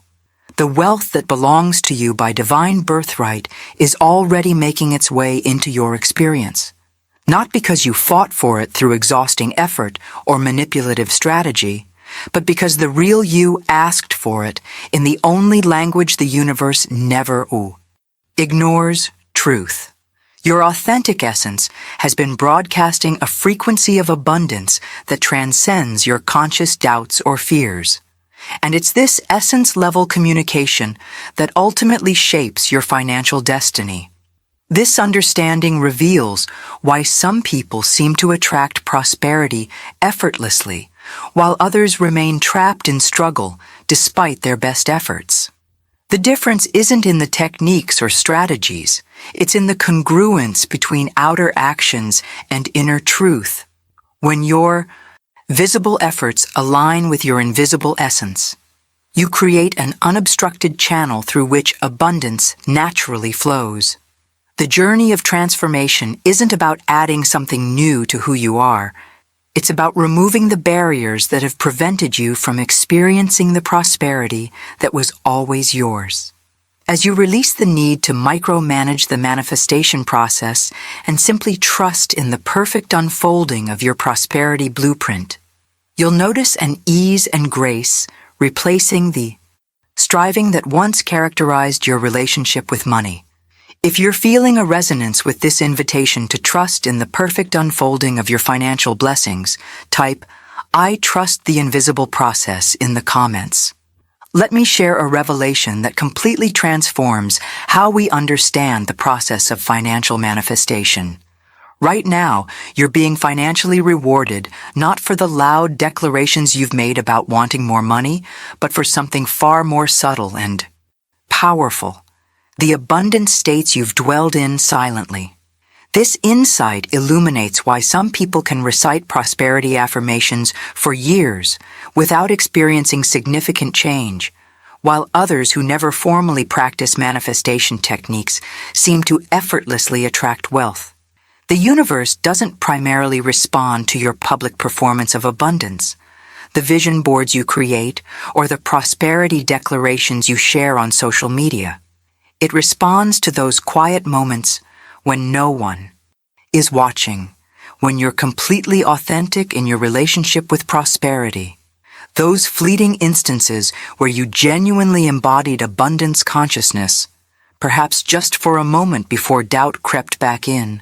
The wealth that belongs to you by divine birthright is already making its way into your experience. Not because you fought for it through exhausting effort or manipulative strategy, but because the real you asked for it in the only language the universe never ignores: truth. Your authentic essence has been broadcasting a frequency of abundance that transcends your conscious doubts or fears. And it's this essence-level communication that ultimately shapes your financial destiny. This understanding reveals why some people seem to attract prosperity effortlessly, while others remain trapped in struggle despite their best efforts. The difference isn't in the techniques or strategies. It's in the congruence between outer actions and inner truth. When your visible efforts align with your invisible essence, you create an unobstructed channel through which abundance naturally flows. The journey of transformation isn't about adding something new to who you are. It's about removing the barriers that have prevented you from experiencing the prosperity that was always yours. As you release the need to micromanage the manifestation process and simply trust in the perfect unfolding of your prosperity blueprint, you'll notice an ease and grace replacing the striving that once characterized your relationship with money. If you're feeling a resonance with this invitation to trust in the perfect unfolding of your financial blessings, type, "I trust the invisible process" in the comments. Let me share a revelation that completely transforms how we understand the process of financial manifestation. Right now, you're being financially rewarded not for the loud declarations you've made about wanting more money, but for something far more subtle and powerful: the abundant states you've dwelled in silently. This insight illuminates why some people can recite prosperity affirmations for years without experiencing significant change, while others who never formally practice manifestation techniques seem to effortlessly attract wealth. The universe doesn't primarily respond to your public performance of abundance, the vision boards you create, or the prosperity declarations you share on social media. It responds to those quiet moments when no one is watching, when you're completely authentic in your relationship with prosperity. Those fleeting instances where you genuinely embodied abundance consciousness, perhaps just for a moment before doubt crept back in,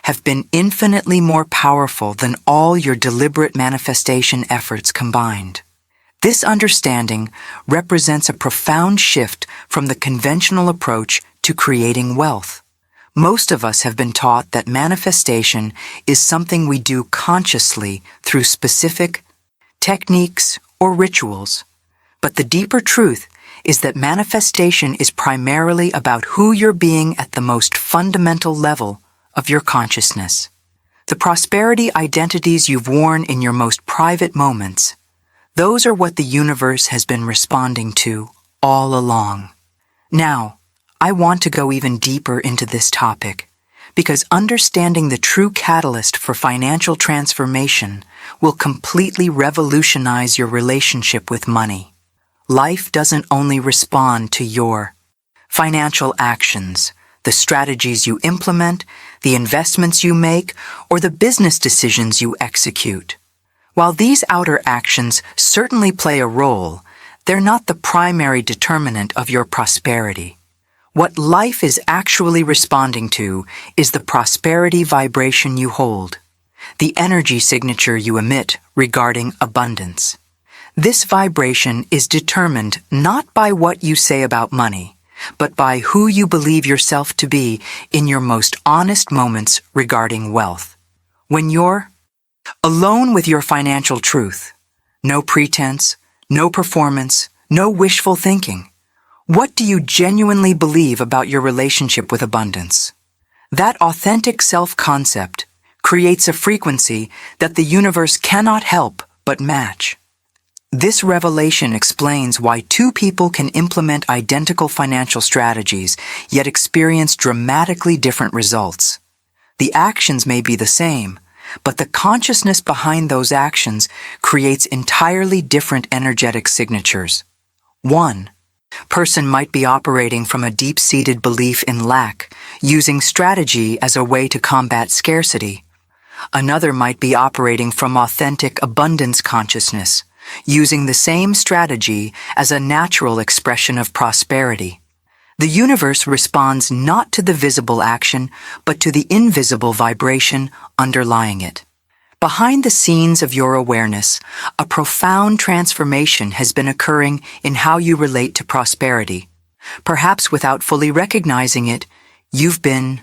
have been infinitely more powerful than all your deliberate manifestation efforts combined. This understanding represents a profound shift from the conventional approach to creating wealth. Most of us have been taught that manifestation is something we do consciously through specific techniques or rituals. But the deeper truth is that manifestation is primarily about who you're being at the most fundamental level of your consciousness. The prosperity identities you've worn in your most private moments, those are what the universe has been responding to all along. Now, I want to go even deeper into this topic because understanding the true catalyst for financial transformation will completely revolutionize your relationship with money. Life doesn't only respond to your financial actions, the strategies you implement, the investments you make, or the business decisions you execute. While these outer actions certainly play a role, they're not the primary determinant of your prosperity. What life is actually responding to is the prosperity vibration you hold, the energy signature you emit regarding abundance. This vibration is determined not by what you say about money, but by who you believe yourself to be in your most honest moments regarding wealth. When you're alone with your financial truth, no pretense, no performance, no wishful thinking. What do you genuinely believe about your relationship with abundance? That authentic self-concept creates a frequency that the universe cannot help but match. This revelation explains why two people can implement identical financial strategies yet experience dramatically different results. The actions may be the same, but the consciousness behind those actions creates entirely different energetic signatures. One person might be operating from a deep-seated belief in lack, using strategy as a way to combat scarcity. Another might be operating from authentic abundance consciousness, using the same strategy as a natural expression of prosperity. The universe responds not to the visible action, but to the invisible vibration underlying it. Behind the scenes of your awareness, a profound transformation has been occurring in how you relate to prosperity. Perhaps without fully recognizing it, you've been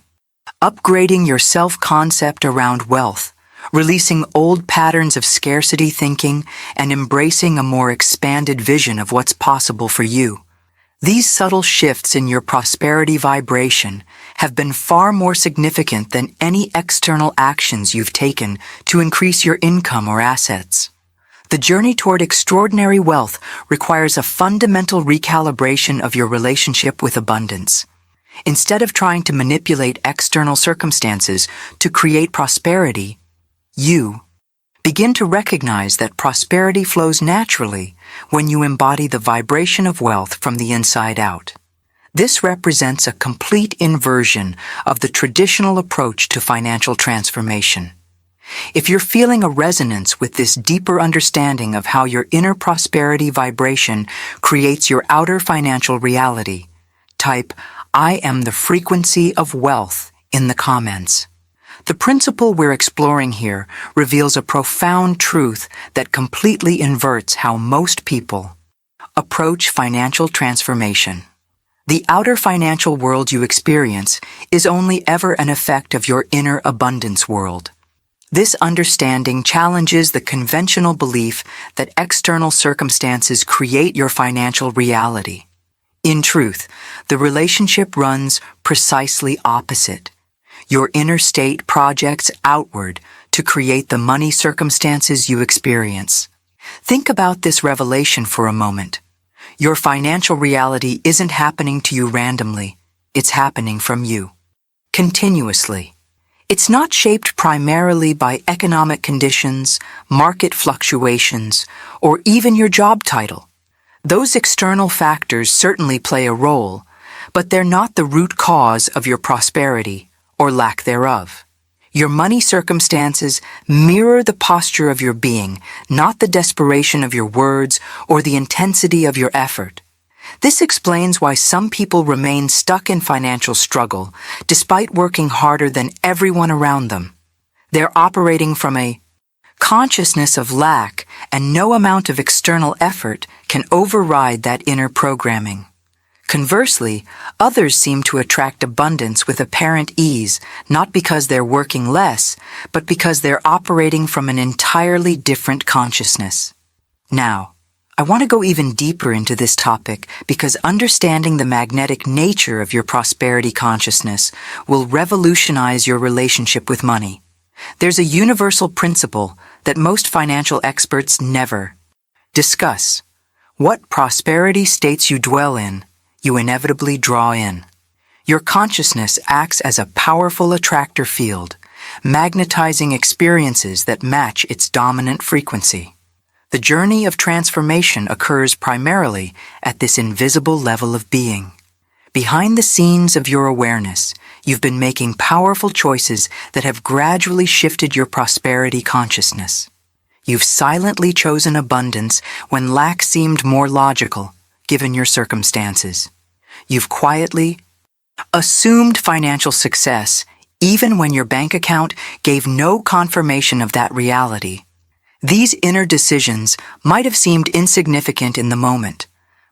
upgrading your self-concept around wealth, releasing old patterns of scarcity thinking, and embracing a more expanded vision of what's possible for you. These subtle shifts in your prosperity vibration have been far more significant than any external actions you've taken to increase your income or assets. The journey toward extraordinary wealth requires a fundamental recalibration of your relationship with abundance. Instead of trying to manipulate external circumstances to create prosperity, you begin to recognize that prosperity flows naturally when you embody the vibration of wealth from the inside out. This represents a complete inversion of the traditional approach to financial transformation. If you're feeling a resonance with this deeper understanding of how your inner prosperity vibration creates your outer financial reality, type, "I am the frequency of wealth" in the comments. The principle we're exploring here reveals a profound truth that completely inverts how most people approach financial transformation. The outer financial world you experience is only ever an effect of your inner abundance world. This understanding challenges the conventional belief that external circumstances create your financial reality. In truth, the relationship runs precisely opposite. Your inner state projects outward to create the money circumstances you experience. Think about this revelation for a moment. Your financial reality isn't happening to you randomly. It's happening from you, continuously. It's not shaped primarily by economic conditions, market fluctuations, or even your job title. Those external factors certainly play a role, but they're not the root cause of your prosperity or lack thereof. Your money circumstances mirror the posture of your being, not the desperation of your words or the intensity of your effort. This explains why some people remain stuck in financial struggle despite working harder than everyone around them. They're operating from a consciousness of lack, and no amount of external effort can override that inner programming. Conversely, others seem to attract abundance with apparent ease, not because they're working less, but because they're operating from an entirely different consciousness. Now, I want to go even deeper into this topic because understanding the magnetic nature of your prosperity consciousness will revolutionize your relationship with money. There's a universal principle that most financial experts never discuss. What prosperity states you dwell in, you inevitably draw in. Your consciousness acts as a powerful attractor field, magnetizing experiences that match its dominant frequency. The journey of transformation occurs primarily at this invisible level of being. Behind the scenes of your awareness, you've been making powerful choices that have gradually shifted your prosperity consciousness. You've silently chosen abundance when lack seemed more logical, given your circumstances. You've quietly assumed financial success, even when your bank account gave no confirmation of that reality. These inner decisions might have seemed insignificant in the moment,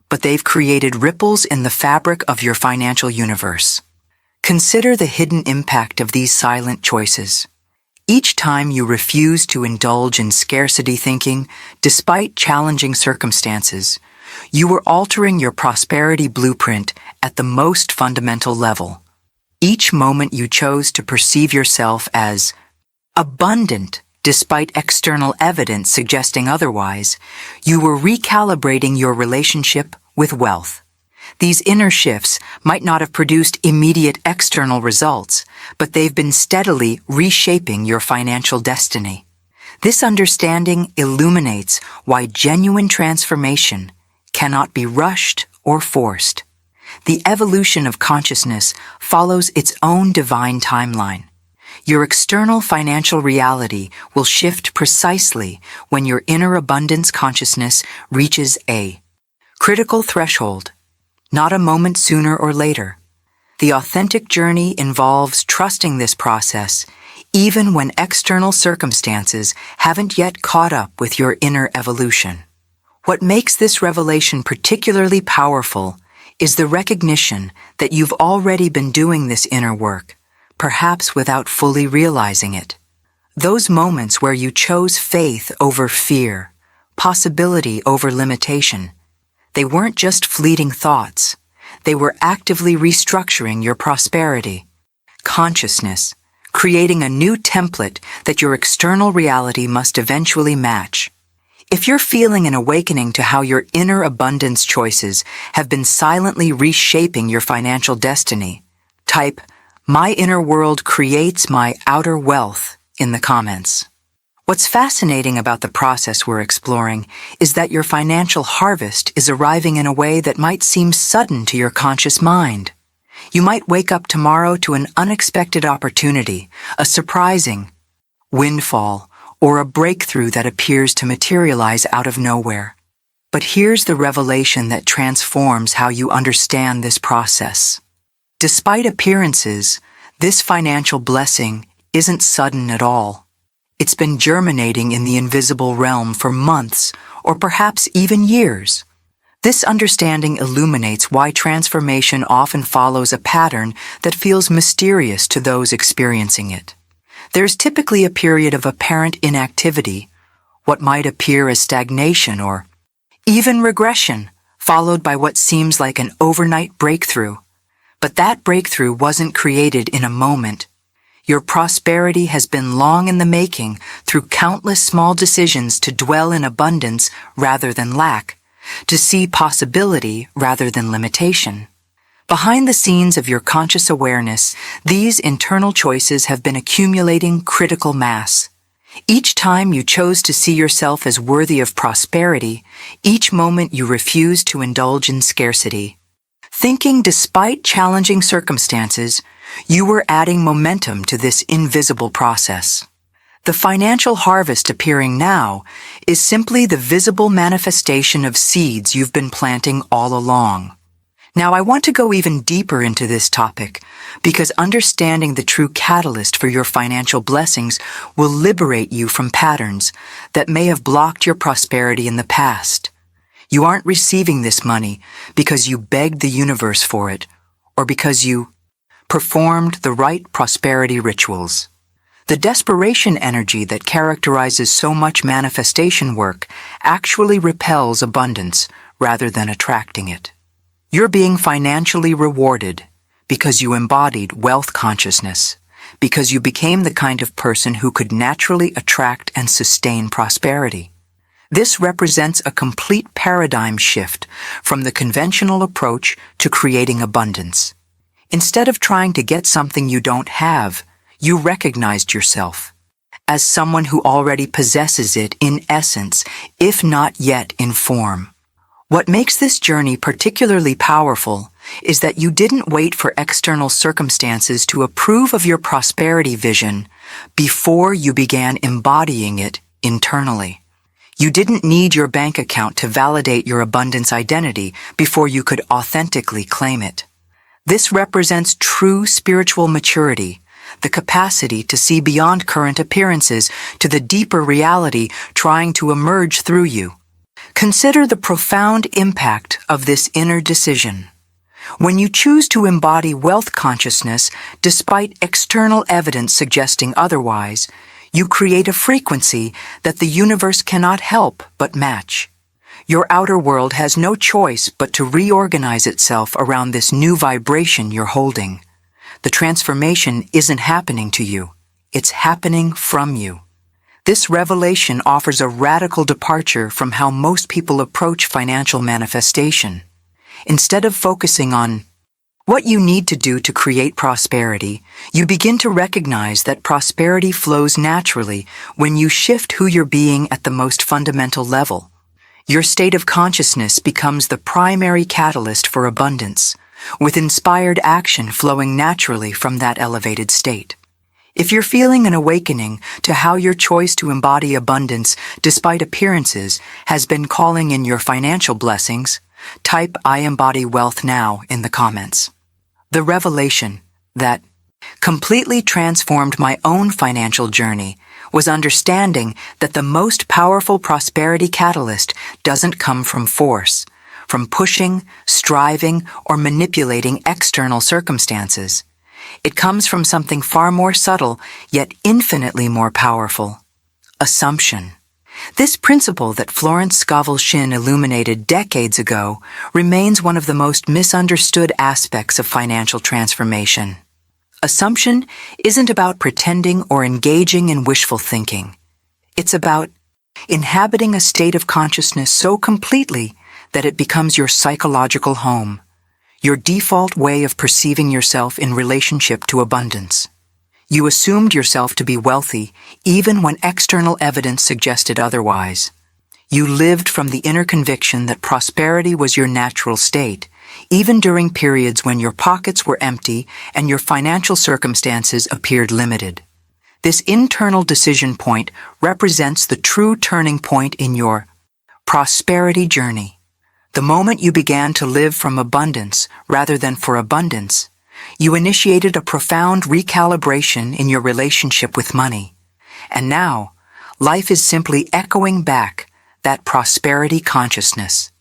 but they've created ripples in the fabric of your financial universe. Consider the hidden impact of these silent choices. Each time you refuse to indulge in scarcity thinking, despite challenging circumstances, you were altering your prosperity blueprint at the most fundamental level. Each moment you chose to perceive yourself as abundant, despite external evidence suggesting otherwise, you were recalibrating your relationship with wealth. These inner shifts might not have produced immediate external results, but they've been steadily reshaping your financial destiny. This understanding illuminates why genuine transformation cannot be rushed or forced. The evolution of consciousness follows its own divine timeline. Your external financial reality will shift precisely when your inner abundance consciousness reaches a critical threshold, not a moment sooner or later. The authentic journey involves trusting this process, even when external circumstances haven't yet caught up with your inner evolution. What makes this revelation particularly powerful is the recognition that you've already been doing this inner work, perhaps without fully realizing it. Those moments where you chose faith over fear, possibility over limitation, they weren't just fleeting thoughts. They were actively restructuring your prosperity consciousness, creating a new template that your external reality must eventually match. If you're feeling an awakening to how your inner abundance choices have been silently reshaping your financial destiny, type, "My inner world creates my outer wealth" in the comments. What's fascinating about the process we're exploring is that your financial harvest is arriving in a way that might seem sudden to your conscious mind. You might wake up tomorrow to an unexpected opportunity, a surprising windfall, or a breakthrough that appears to materialize out of nowhere. But here's the revelation that transforms how you understand this process. Despite appearances, this financial blessing isn't sudden at all. It's been germinating in the invisible realm for months, or perhaps even years. This understanding illuminates why transformation often follows a pattern that feels mysterious to those experiencing it. There's typically a period of apparent inactivity, what might appear as stagnation or even regression, followed by what seems like an overnight breakthrough. But that breakthrough wasn't created in a moment. Your prosperity has been long in the making through countless small decisions to dwell in abundance rather than lack, to see possibility rather than limitation. Behind the scenes of your conscious awareness, these internal choices have been accumulating critical mass. Each time you chose to see yourself as worthy of prosperity, each moment you refused to indulge in scarcity. Thinking despite challenging circumstances, you were adding momentum to this invisible process. The financial harvest appearing now is simply the visible manifestation of seeds you've been planting all along. Now, I want to go even deeper into this topic because understanding the true catalyst for your financial blessings will liberate you from patterns that may have blocked your prosperity in the past. You aren't receiving this money because you begged the universe for it or because you performed the right prosperity rituals. The desperation energy that characterizes so much manifestation work actually repels abundance rather than attracting it. You're being financially rewarded because you embodied wealth consciousness, because you became the kind of person who could naturally attract and sustain prosperity. This represents a complete paradigm shift from the conventional approach to creating abundance. Instead of trying to get something you don't have, you recognized yourself as someone who already possesses it in essence, if not yet in form. What makes this journey particularly powerful is that you didn't wait for external circumstances to approve of your prosperity vision before you began embodying it internally. You didn't need your bank account to validate your abundance identity before you could authentically claim it. This represents true spiritual maturity, the capacity to see beyond current appearances to the deeper reality trying to emerge through you. Consider the profound impact of this inner decision. When you choose to embody wealth consciousness despite external evidence suggesting otherwise, you create a frequency that the universe cannot help but match. Your outer world has no choice but to reorganize itself around this new vibration you're holding. The transformation isn't happening to you. It's happening from you. This revelation offers a radical departure from how most people approach financial manifestation. Instead of focusing on what you need to do to create prosperity, you begin to recognize that prosperity flows naturally when you shift who you're being at the most fundamental level. Your state of consciousness becomes the primary catalyst for abundance, with inspired action flowing naturally from that elevated state. If you're feeling an awakening to how your choice to embody abundance despite appearances has been calling in your financial blessings, type "I embody wealth now" in the comments. The revelation that completely transformed my own financial journey was understanding that the most powerful prosperity catalyst doesn't come from force, from pushing, striving, or manipulating external circumstances. It comes from something far more subtle, yet infinitely more powerful: assumption. This principle that Florence Scovel Shinn illuminated decades ago remains one of the most misunderstood aspects of financial transformation. Assumption isn't about pretending or engaging in wishful thinking. It's about inhabiting a state of consciousness so completely that it becomes your psychological home, your default way of perceiving yourself in relationship to abundance. You assumed yourself to be wealthy even when external evidence suggested otherwise. You lived from the inner conviction that prosperity was your natural state, even during periods when your pockets were empty and your financial circumstances appeared limited. This internal decision point represents the true turning point in your prosperity journey. The moment you began to live from abundance rather than for abundance, you initiated a profound recalibration in your relationship with money. And now, life is simply echoing back that prosperity consciousness,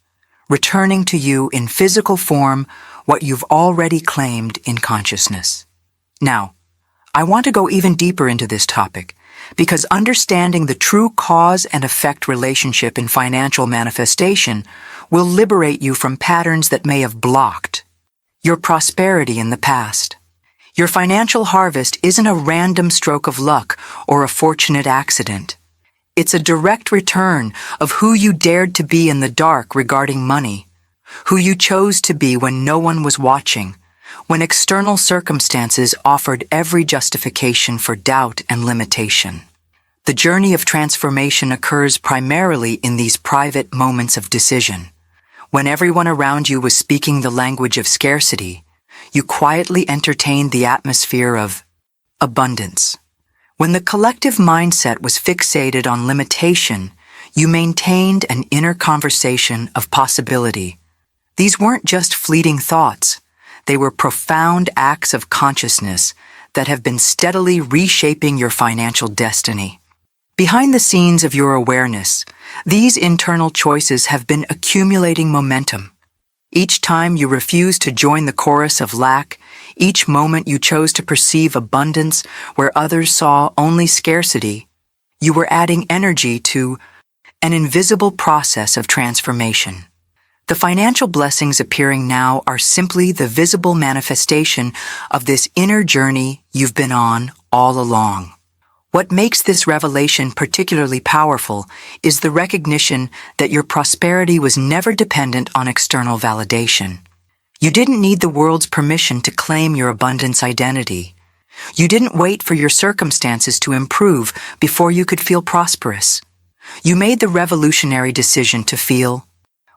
returning to you in physical form what you've already claimed in consciousness. Now, I want to go even deeper into this topic because understanding the true cause and effect relationship in financial manifestation will liberate you from patterns that may have blocked your prosperity in the past. Your financial harvest isn't a random stroke of luck or a fortunate accident. It's a direct return of who you dared to be in the dark regarding money, who you chose to be when no one was watching, when external circumstances offered every justification for doubt and limitation. The journey of transformation occurs primarily in these private moments of decision. When everyone around you was speaking the language of scarcity, you quietly entertained the atmosphere of abundance. When the collective mindset was fixated on limitation, you maintained an inner conversation of possibility. These weren't just fleeting thoughts. They were profound acts of consciousness that have been steadily reshaping your financial destiny. Behind the scenes of your awareness, These internal choices have been accumulating momentum. Each time you refused to join the chorus of lack, each moment you chose to perceive abundance where others saw only scarcity, you were adding energy to an invisible process of transformation. The financial blessings appearing now are simply the visible manifestation of this inner journey you've been on all along. What makes this revelation particularly powerful is the recognition that your prosperity was never dependent on external validation. You didn't need the world's permission to claim your abundance identity. You didn't wait for your circumstances to improve before you could feel prosperous. You made the revolutionary decision to feel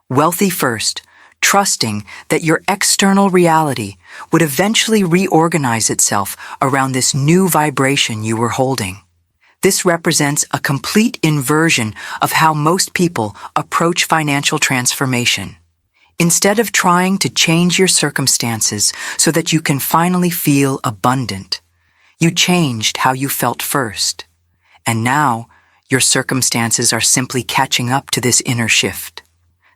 wealthy first, trusting that your external reality would eventually reorganize itself around this new vibration you were holding. This represents a complete inversion of how most people approach financial transformation. Instead of trying to change your circumstances so that you can finally feel abundant, you changed how you felt first. And now, your circumstances are simply catching up to this inner shift.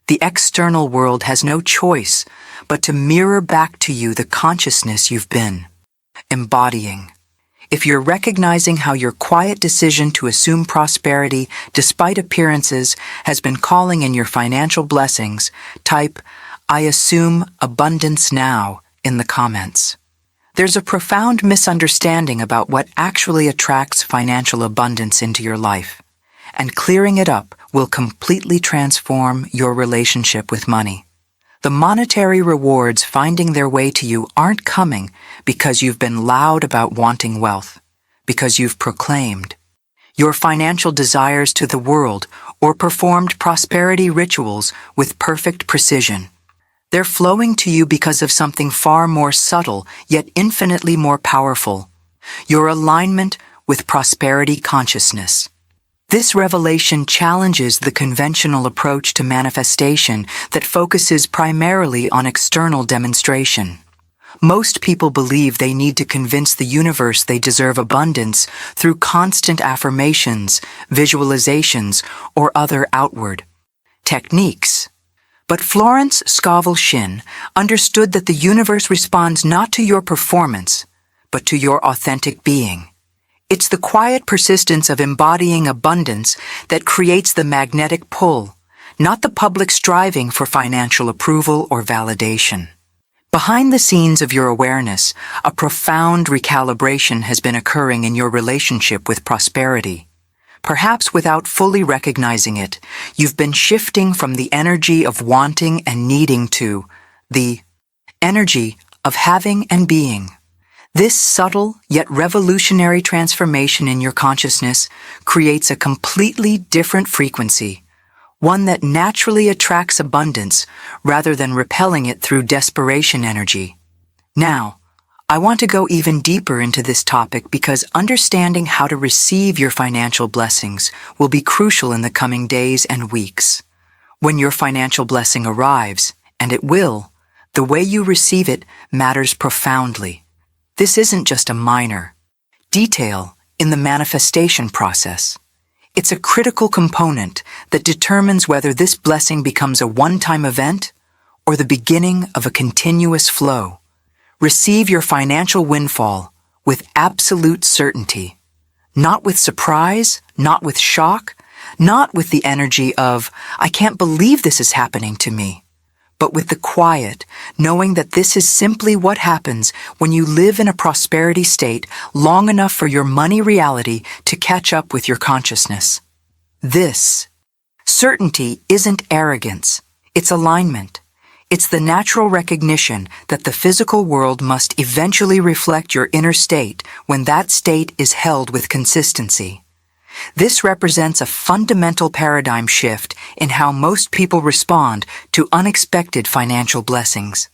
The external world has no choice but to mirror back to you the consciousness you've been embodying. If you're recognizing how your quiet decision to assume prosperity despite appearances has been calling in your financial blessings, type, "I assume abundance now" in the comments. There's a profound misunderstanding about what actually attracts financial abundance into your life, and clearing it up will completely transform your relationship with money. The monetary rewards finding their way to you aren't coming because you've been loud about wanting wealth, because you've proclaimed your financial desires to the world or performed prosperity rituals with perfect precision. They're flowing to you because of something far more subtle yet infinitely more powerful, your alignment with prosperity consciousness. This revelation challenges the conventional approach to manifestation that focuses primarily on external demonstration. Most people believe they need to convince the universe they deserve abundance through constant affirmations, visualizations, or other outward techniques. But Florence Scovel Shinn understood that the universe responds not to your performance, but to your authentic being. It's the quiet persistence of embodying abundance that creates the magnetic pull, not the public striving for financial approval or validation. Behind the scenes of your awareness, a profound recalibration has been occurring in your relationship with prosperity. Perhaps without fully recognizing it, you've been shifting from the energy of wanting and needing to the energy of having and being. This subtle yet revolutionary transformation in your consciousness creates a completely different frequency, one that naturally attracts abundance rather than repelling it through desperation energy. Now, I want to go even deeper into this topic because understanding how to receive your financial blessings will be crucial in the coming days and weeks. When your financial blessing arrives, and it will, the way you receive it matters profoundly. This isn't just a minor detail in the manifestation process. It's a critical component that determines whether this blessing becomes a one-time event or the beginning of a continuous flow. Receive your financial windfall with absolute certainty, not with surprise, not with shock, not with the energy of, "I can't believe this is happening to me," but with the quiet, knowing that this is simply what happens when you live in a prosperity state long enough for your money reality to catch up with your consciousness. This certainty isn't arrogance, it's alignment. It's the natural recognition that the physical world must eventually reflect your inner state when that state is held with consistency. This represents a fundamental paradigm shift in how most people respond to unexpected financial blessings.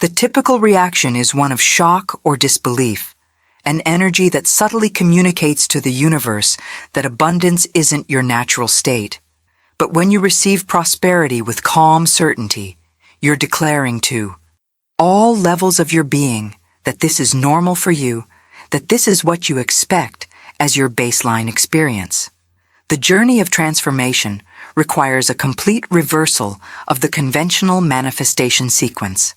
The typical reaction is one of shock or disbelief, an energy that subtly communicates to the universe that abundance isn't your natural state. But when you receive prosperity with calm certainty, you're declaring to all levels of your being that this is normal for you, that this is what you expect as your baseline experience. The journey of transformation requires a complete reversal of the conventional manifestation sequence.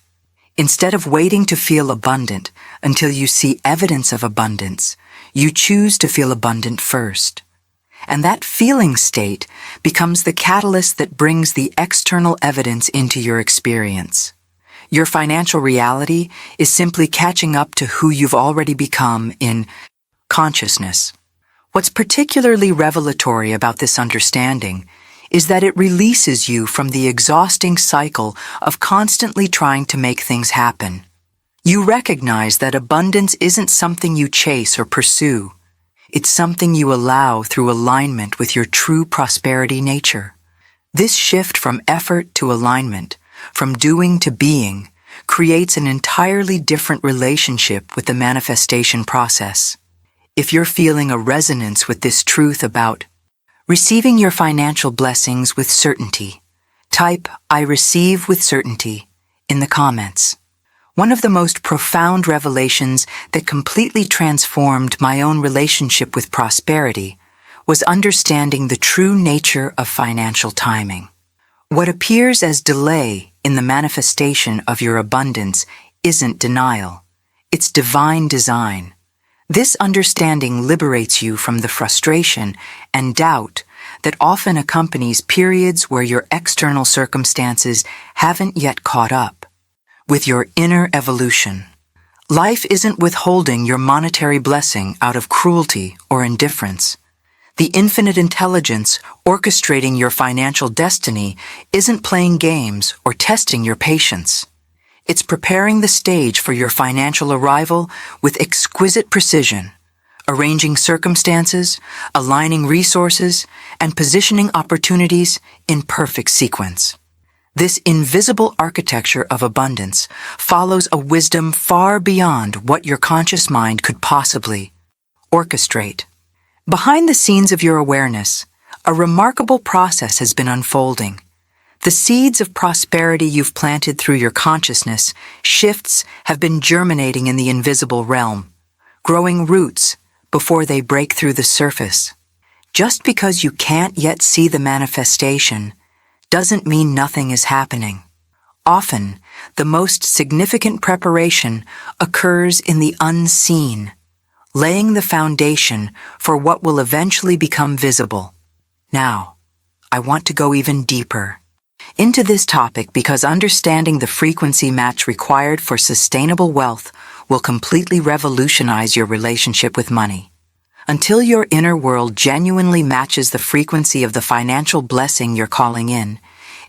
Instead of waiting to feel abundant until you see evidence of abundance, you choose to feel abundant first. And that feeling state becomes the catalyst that brings the external evidence into your experience. Your financial reality is simply catching up to who you've already become in consciousness. What's particularly revelatory about this understanding is that it releases you from the exhausting cycle of constantly trying to make things happen. You recognize that abundance isn't something you chase or pursue. It's something you allow through alignment with your true prosperity nature. This shift from effort to alignment, from doing to being, creates an entirely different relationship with the manifestation process. If you're feeling a resonance with this truth about receiving your financial blessings with certainty, type "I receive with certainty" in the comments. One of the most profound revelations that completely transformed my own relationship with prosperity was understanding the true nature of financial timing. What appears as delay in the manifestation of your abundance isn't denial. It's divine design. This understanding liberates you from the frustration and doubt that often accompanies periods where your external circumstances haven't yet caught up with your inner evolution. Life isn't withholding your monetary blessing out of cruelty or indifference. The infinite intelligence orchestrating your financial destiny isn't playing games or testing your patience. It's preparing the stage for your financial arrival with exquisite precision, arranging circumstances, aligning resources, and positioning opportunities in perfect sequence. This invisible architecture of abundance follows a wisdom far beyond what your conscious mind could possibly orchestrate. Behind the scenes of your awareness, a remarkable process has been unfolding. The seeds of prosperity you've planted through your consciousness shifts have been germinating in the invisible realm, growing roots before they break through the surface. Just because you can't yet see the manifestation doesn't mean nothing is happening. Often, the most significant preparation occurs in the unseen, laying the foundation for what will eventually become visible. Now, I want to go even deeper into this topic because understanding the frequency match required for sustainable wealth will completely revolutionize your relationship with money. Until your inner world genuinely matches the frequency of the financial blessing you're calling in,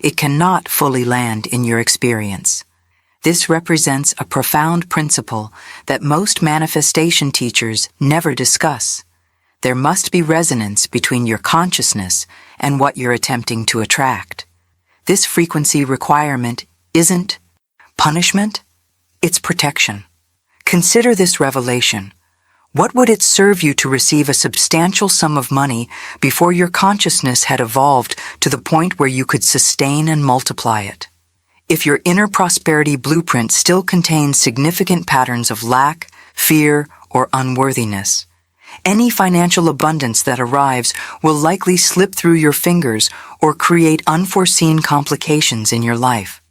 it cannot fully land in your experience. This represents a profound principle that most manifestation teachers never discuss. There must be resonance between your consciousness and what you're attempting to attract. This frequency requirement isn't punishment, it's protection. Consider this revelation. What would it serve you to receive a substantial sum of money before your consciousness had evolved to the point where you could sustain and multiply it? If your inner prosperity blueprint still contains significant patterns of lack, fear, or unworthiness, any financial abundance that arrives will likely slip through your fingers or create unforeseen complications in your life.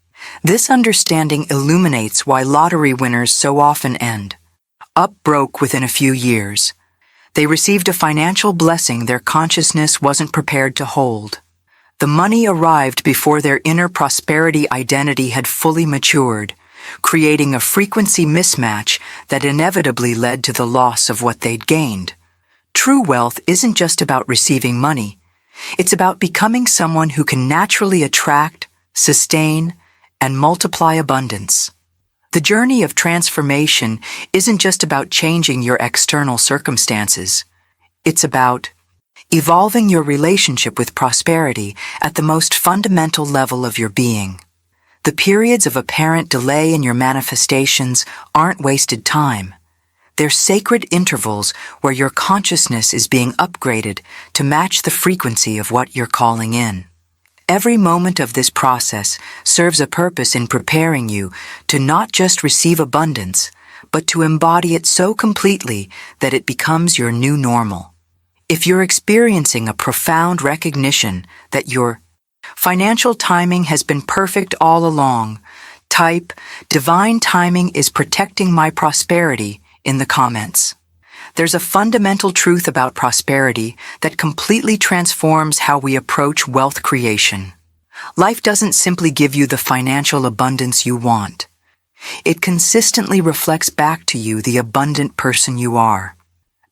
This understanding illuminates why lottery winners so often end up broke within a few years. They received a financial blessing their consciousness wasn't prepared to hold. The money arrived before their inner prosperity identity had fully matured, creating a frequency mismatch that inevitably led to the loss of what they'd gained. True wealth isn't just about receiving money. It's about becoming someone who can naturally attract, sustain, and multiply abundance. The journey of transformation isn't just about changing your external circumstances. It's about evolving your relationship with prosperity at the most fundamental level of your being. The periods of apparent delay in your manifestations aren't wasted time. They're sacred intervals where your consciousness is being upgraded to match the frequency of what you're calling in. Every moment of this process serves a purpose in preparing you to not just receive abundance, but to embody it so completely that it becomes your new normal. If you're experiencing a profound recognition that your Financial timing has been perfect all along. Type, "Divine timing is protecting my prosperity" in the comments. There's a fundamental truth about prosperity that completely transforms how we approach wealth creation. Life doesn't simply give you the financial abundance you want. It consistently reflects back to you the abundant person you are.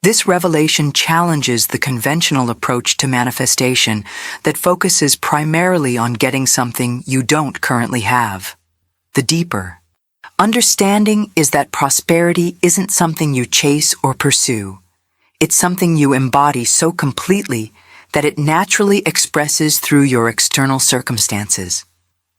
This revelation challenges the conventional approach to manifestation that focuses primarily on getting something you don't currently have. The deeper understanding is that prosperity isn't something you chase or pursue. It's something you embody so completely that it naturally expresses through your external circumstances.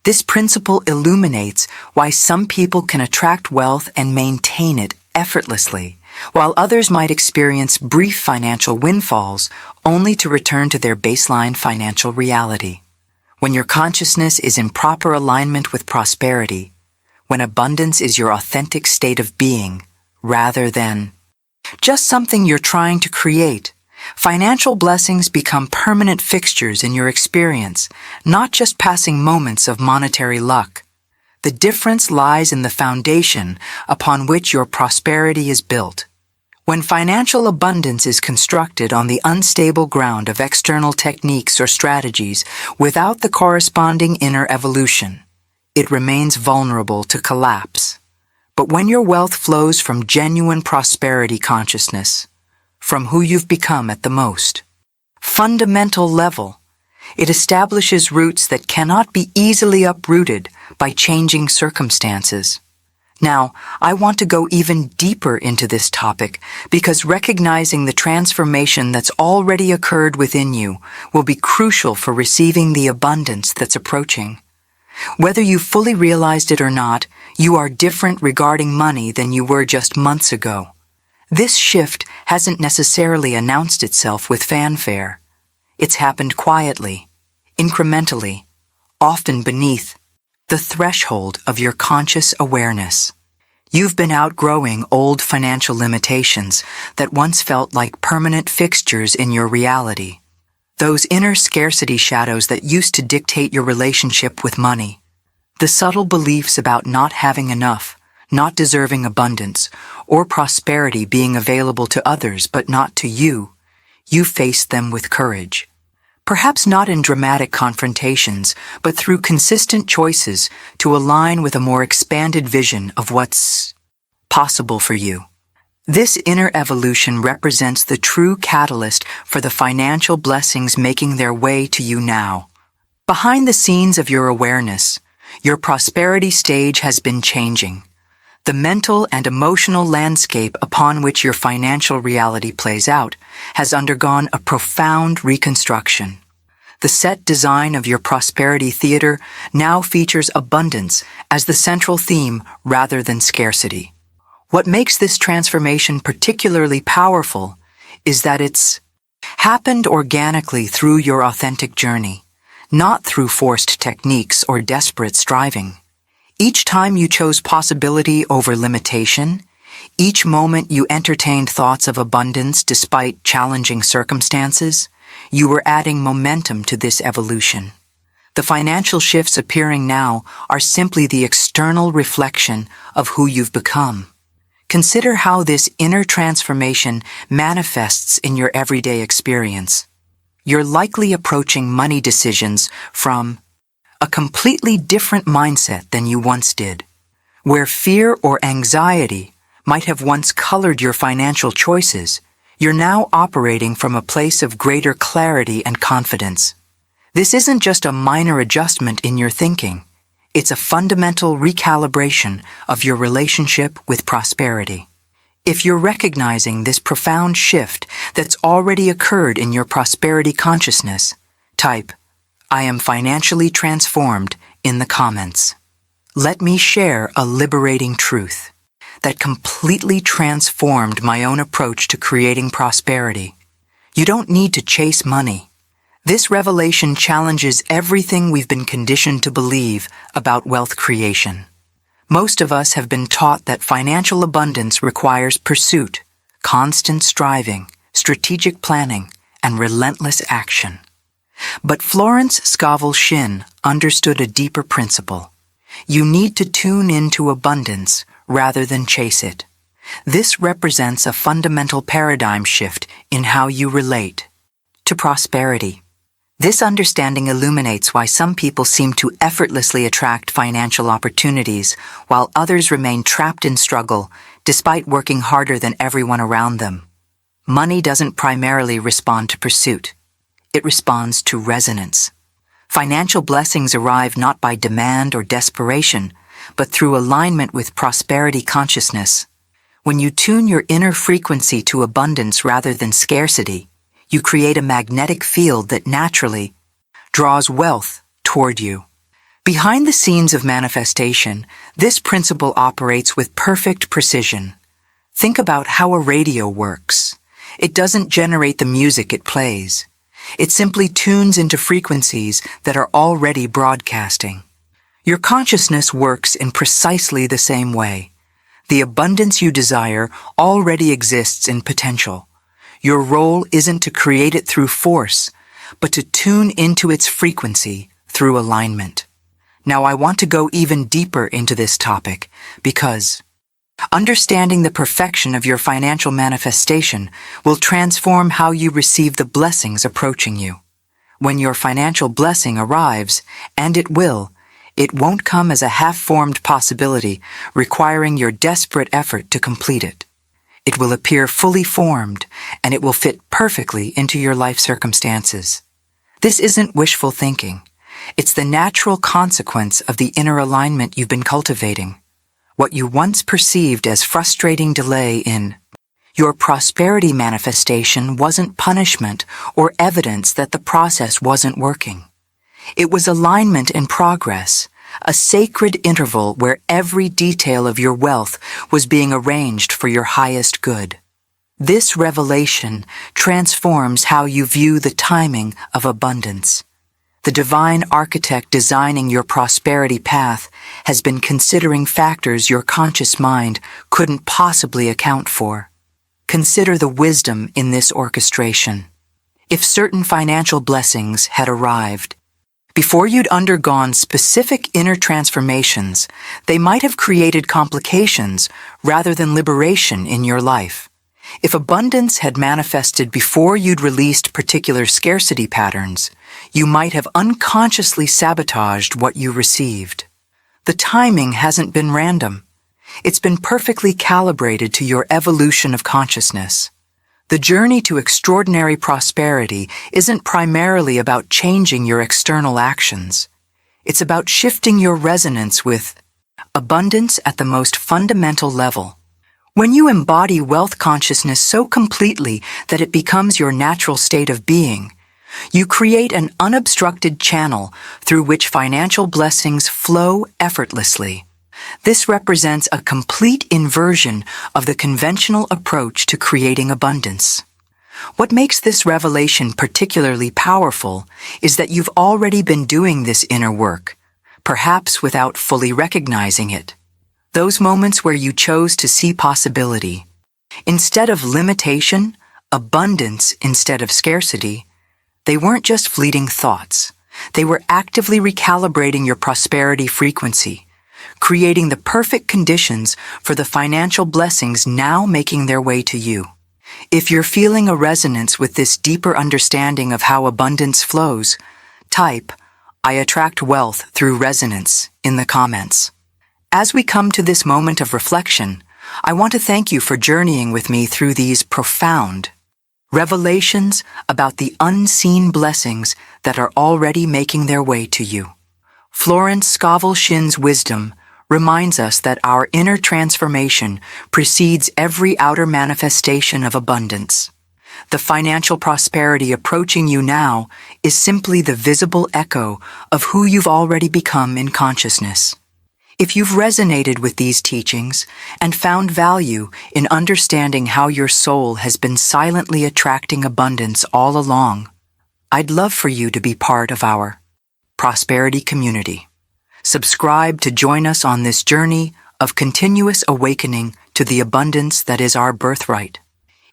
This principle illuminates why some people can attract wealth and maintain it effortlessly, while others might experience brief financial windfalls only to return to their baseline financial reality. When your consciousness is in proper alignment with prosperity, when abundance is your authentic state of being, rather than just something you're trying to create, financial blessings become permanent fixtures in your experience, not just passing moments of monetary luck. The difference lies in the foundation upon which your prosperity is built. When financial abundance is constructed on the unstable ground of external techniques or strategies without the corresponding inner evolution, it remains vulnerable to collapse. But when your wealth flows from genuine prosperity consciousness, from who you've become at the most fundamental level, it establishes roots that cannot be easily uprooted by changing circumstances. Now, I want to go even deeper into this topic because recognizing the transformation that's already occurred within you will be crucial for receiving the abundance that's approaching. Whether you fully realized it or not, you are different regarding money than you were just months ago. This shift hasn't necessarily announced itself with fanfare. It's happened quietly, incrementally, often beneath the threshold of your conscious awareness. You've been outgrowing old financial limitations that once felt like permanent fixtures in your reality. Those inner scarcity shadows that used to dictate your relationship with money. The subtle beliefs about not having enough, not deserving abundance, or prosperity being available to others but not to you. You faced them with courage. Perhaps not in dramatic confrontations, but through consistent choices to align with a more expanded vision of what's possible for you. This inner evolution represents the true catalyst for the financial blessings making their way to you now. Behind the scenes of your awareness, your prosperity stage has been changing. The mental and emotional landscape upon which your financial reality plays out has undergone a profound reconstruction. The set design of your prosperity theater now features abundance as the central theme rather than scarcity. What makes this transformation particularly powerful is that it's happened organically through your authentic journey, not through forced techniques or desperate striving. Each time you chose possibility over limitation, each moment you entertained thoughts of abundance despite challenging circumstances, you were adding momentum to this evolution. The financial shifts appearing now are simply the external reflection of who you've become. Consider how this inner transformation manifests in your everyday experience. You're likely approaching money decisions from a completely different mindset than you once did. Where fear or anxiety might have once colored your financial choices, you're now operating from a place of greater clarity and confidence. This isn't just a minor adjustment in your thinking. It's a fundamental recalibration of your relationship with prosperity. If you're recognizing this profound shift that's already occurred in your prosperity consciousness, type, "I am financially transformed" in the comments. Let me share a liberating truth that completely transformed my own approach to creating prosperity. You don't need to chase money. This revelation challenges everything we've been conditioned to believe about wealth creation. Most of us have been taught that financial abundance requires pursuit, constant striving, strategic planning, and relentless action. But Florence Scovel Shinn understood a deeper principle. You need to tune into abundance rather than chase it. This represents a fundamental paradigm shift in how you relate to prosperity. This understanding illuminates why some people seem to effortlessly attract financial opportunities, while others remain trapped in struggle despite working harder than everyone around them. Money doesn't primarily respond to pursuit. It responds to resonance. Financial blessings arrive not by demand or desperation, but through alignment with prosperity consciousness. When you tune your inner frequency to abundance rather than scarcity, you create a magnetic field that naturally draws wealth toward you. Behind the scenes of manifestation, this principle operates with perfect precision. Think about how a radio works. It doesn't generate the music it plays. It simply tunes into frequencies that are already broadcasting. Your consciousness works in precisely the same way. The abundance you desire already exists in potential. Your role isn't to create it through force, but to tune into its frequency through alignment. Now, I want to go even deeper into this topic because understanding the perfection of your financial manifestation will transform how you receive the blessings approaching you. When your financial blessing arrives, and it will, it won't come as a half-formed possibility requiring your desperate effort to complete it. It will appear fully formed, and it will fit perfectly into your life circumstances. This isn't wishful thinking. It's the natural consequence of the inner alignment you've been cultivating. What you once perceived as frustrating delay in your prosperity manifestation wasn't punishment or evidence that the process wasn't working. It was alignment in progress, a sacred interval where every detail of your wealth was being arranged for your highest good. This revelation transforms how you view the timing of abundance. The divine architect designing your prosperity path has been considering factors your conscious mind couldn't possibly account for. Consider the wisdom in this orchestration. If certain financial blessings had arrived, before you'd undergone specific inner transformations, they might have created complications rather than liberation in your life. If abundance had manifested before you'd released particular scarcity patterns, you might have unconsciously sabotaged what you received. The timing hasn't been random. It's been perfectly calibrated to your evolution of consciousness. The journey to extraordinary prosperity isn't primarily about changing your external actions. It's about shifting your resonance with abundance at the most fundamental level. When you embody wealth consciousness so completely that it becomes your natural state of being, you create an unobstructed channel through which financial blessings flow effortlessly. This represents a complete inversion of the conventional approach to creating abundance. What makes this revelation particularly powerful is that you've already been doing this inner work, perhaps without fully recognizing it. Those moments where you chose to see possibility. Instead of limitation, abundance instead of scarcity, they weren't just fleeting thoughts. They were actively recalibrating your prosperity frequency, creating the perfect conditions for the financial blessings now making their way to you. If you're feeling a resonance with this deeper understanding of how abundance flows, type, "I attract wealth through resonance" in the comments. As we come to this moment of reflection, I want to thank you for journeying with me through these profound revelations about the unseen blessings that are already making their way to you. Florence Scovel Shinn's wisdom reminds us that our inner transformation precedes every outer manifestation of abundance. The financial prosperity approaching you now is simply the visible echo of who you've already become in consciousness. If you've resonated with these teachings and found value in understanding how your soul has been silently attracting abundance all along, I'd love for you to be part of our prosperity community. Subscribe to join us on this journey of continuous awakening to the abundance that is our birthright.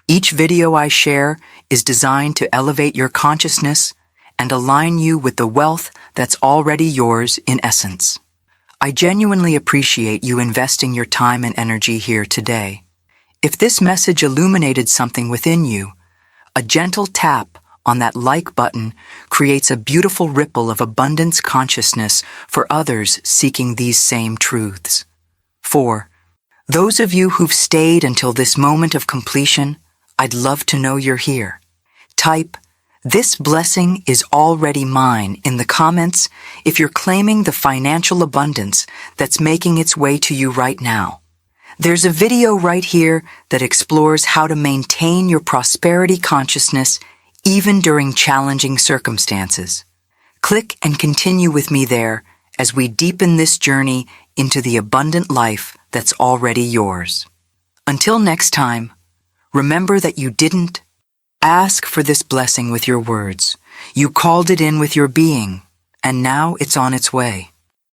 Each video I share is designed to elevate your consciousness and align you with the wealth that's already yours in essence. I genuinely appreciate you investing your time and energy here today. If this message illuminated something within you, a gentle tap on that like button creates a beautiful ripple of abundance consciousness for others seeking these same truths. 4. Those of you who've stayed until this moment of completion, I'd love to know you're here. Type, "This blessing is already mine" in the comments if you're claiming the financial abundance that's making its way to you right now. There's a video right here that explores how to maintain your prosperity consciousness even during challenging circumstances. Click and continue with me there as we deepen this journey into the abundant life that's already yours. Until next time, remember that you didn't ask for this blessing with your words. You called it in with your being, and now it's on its way.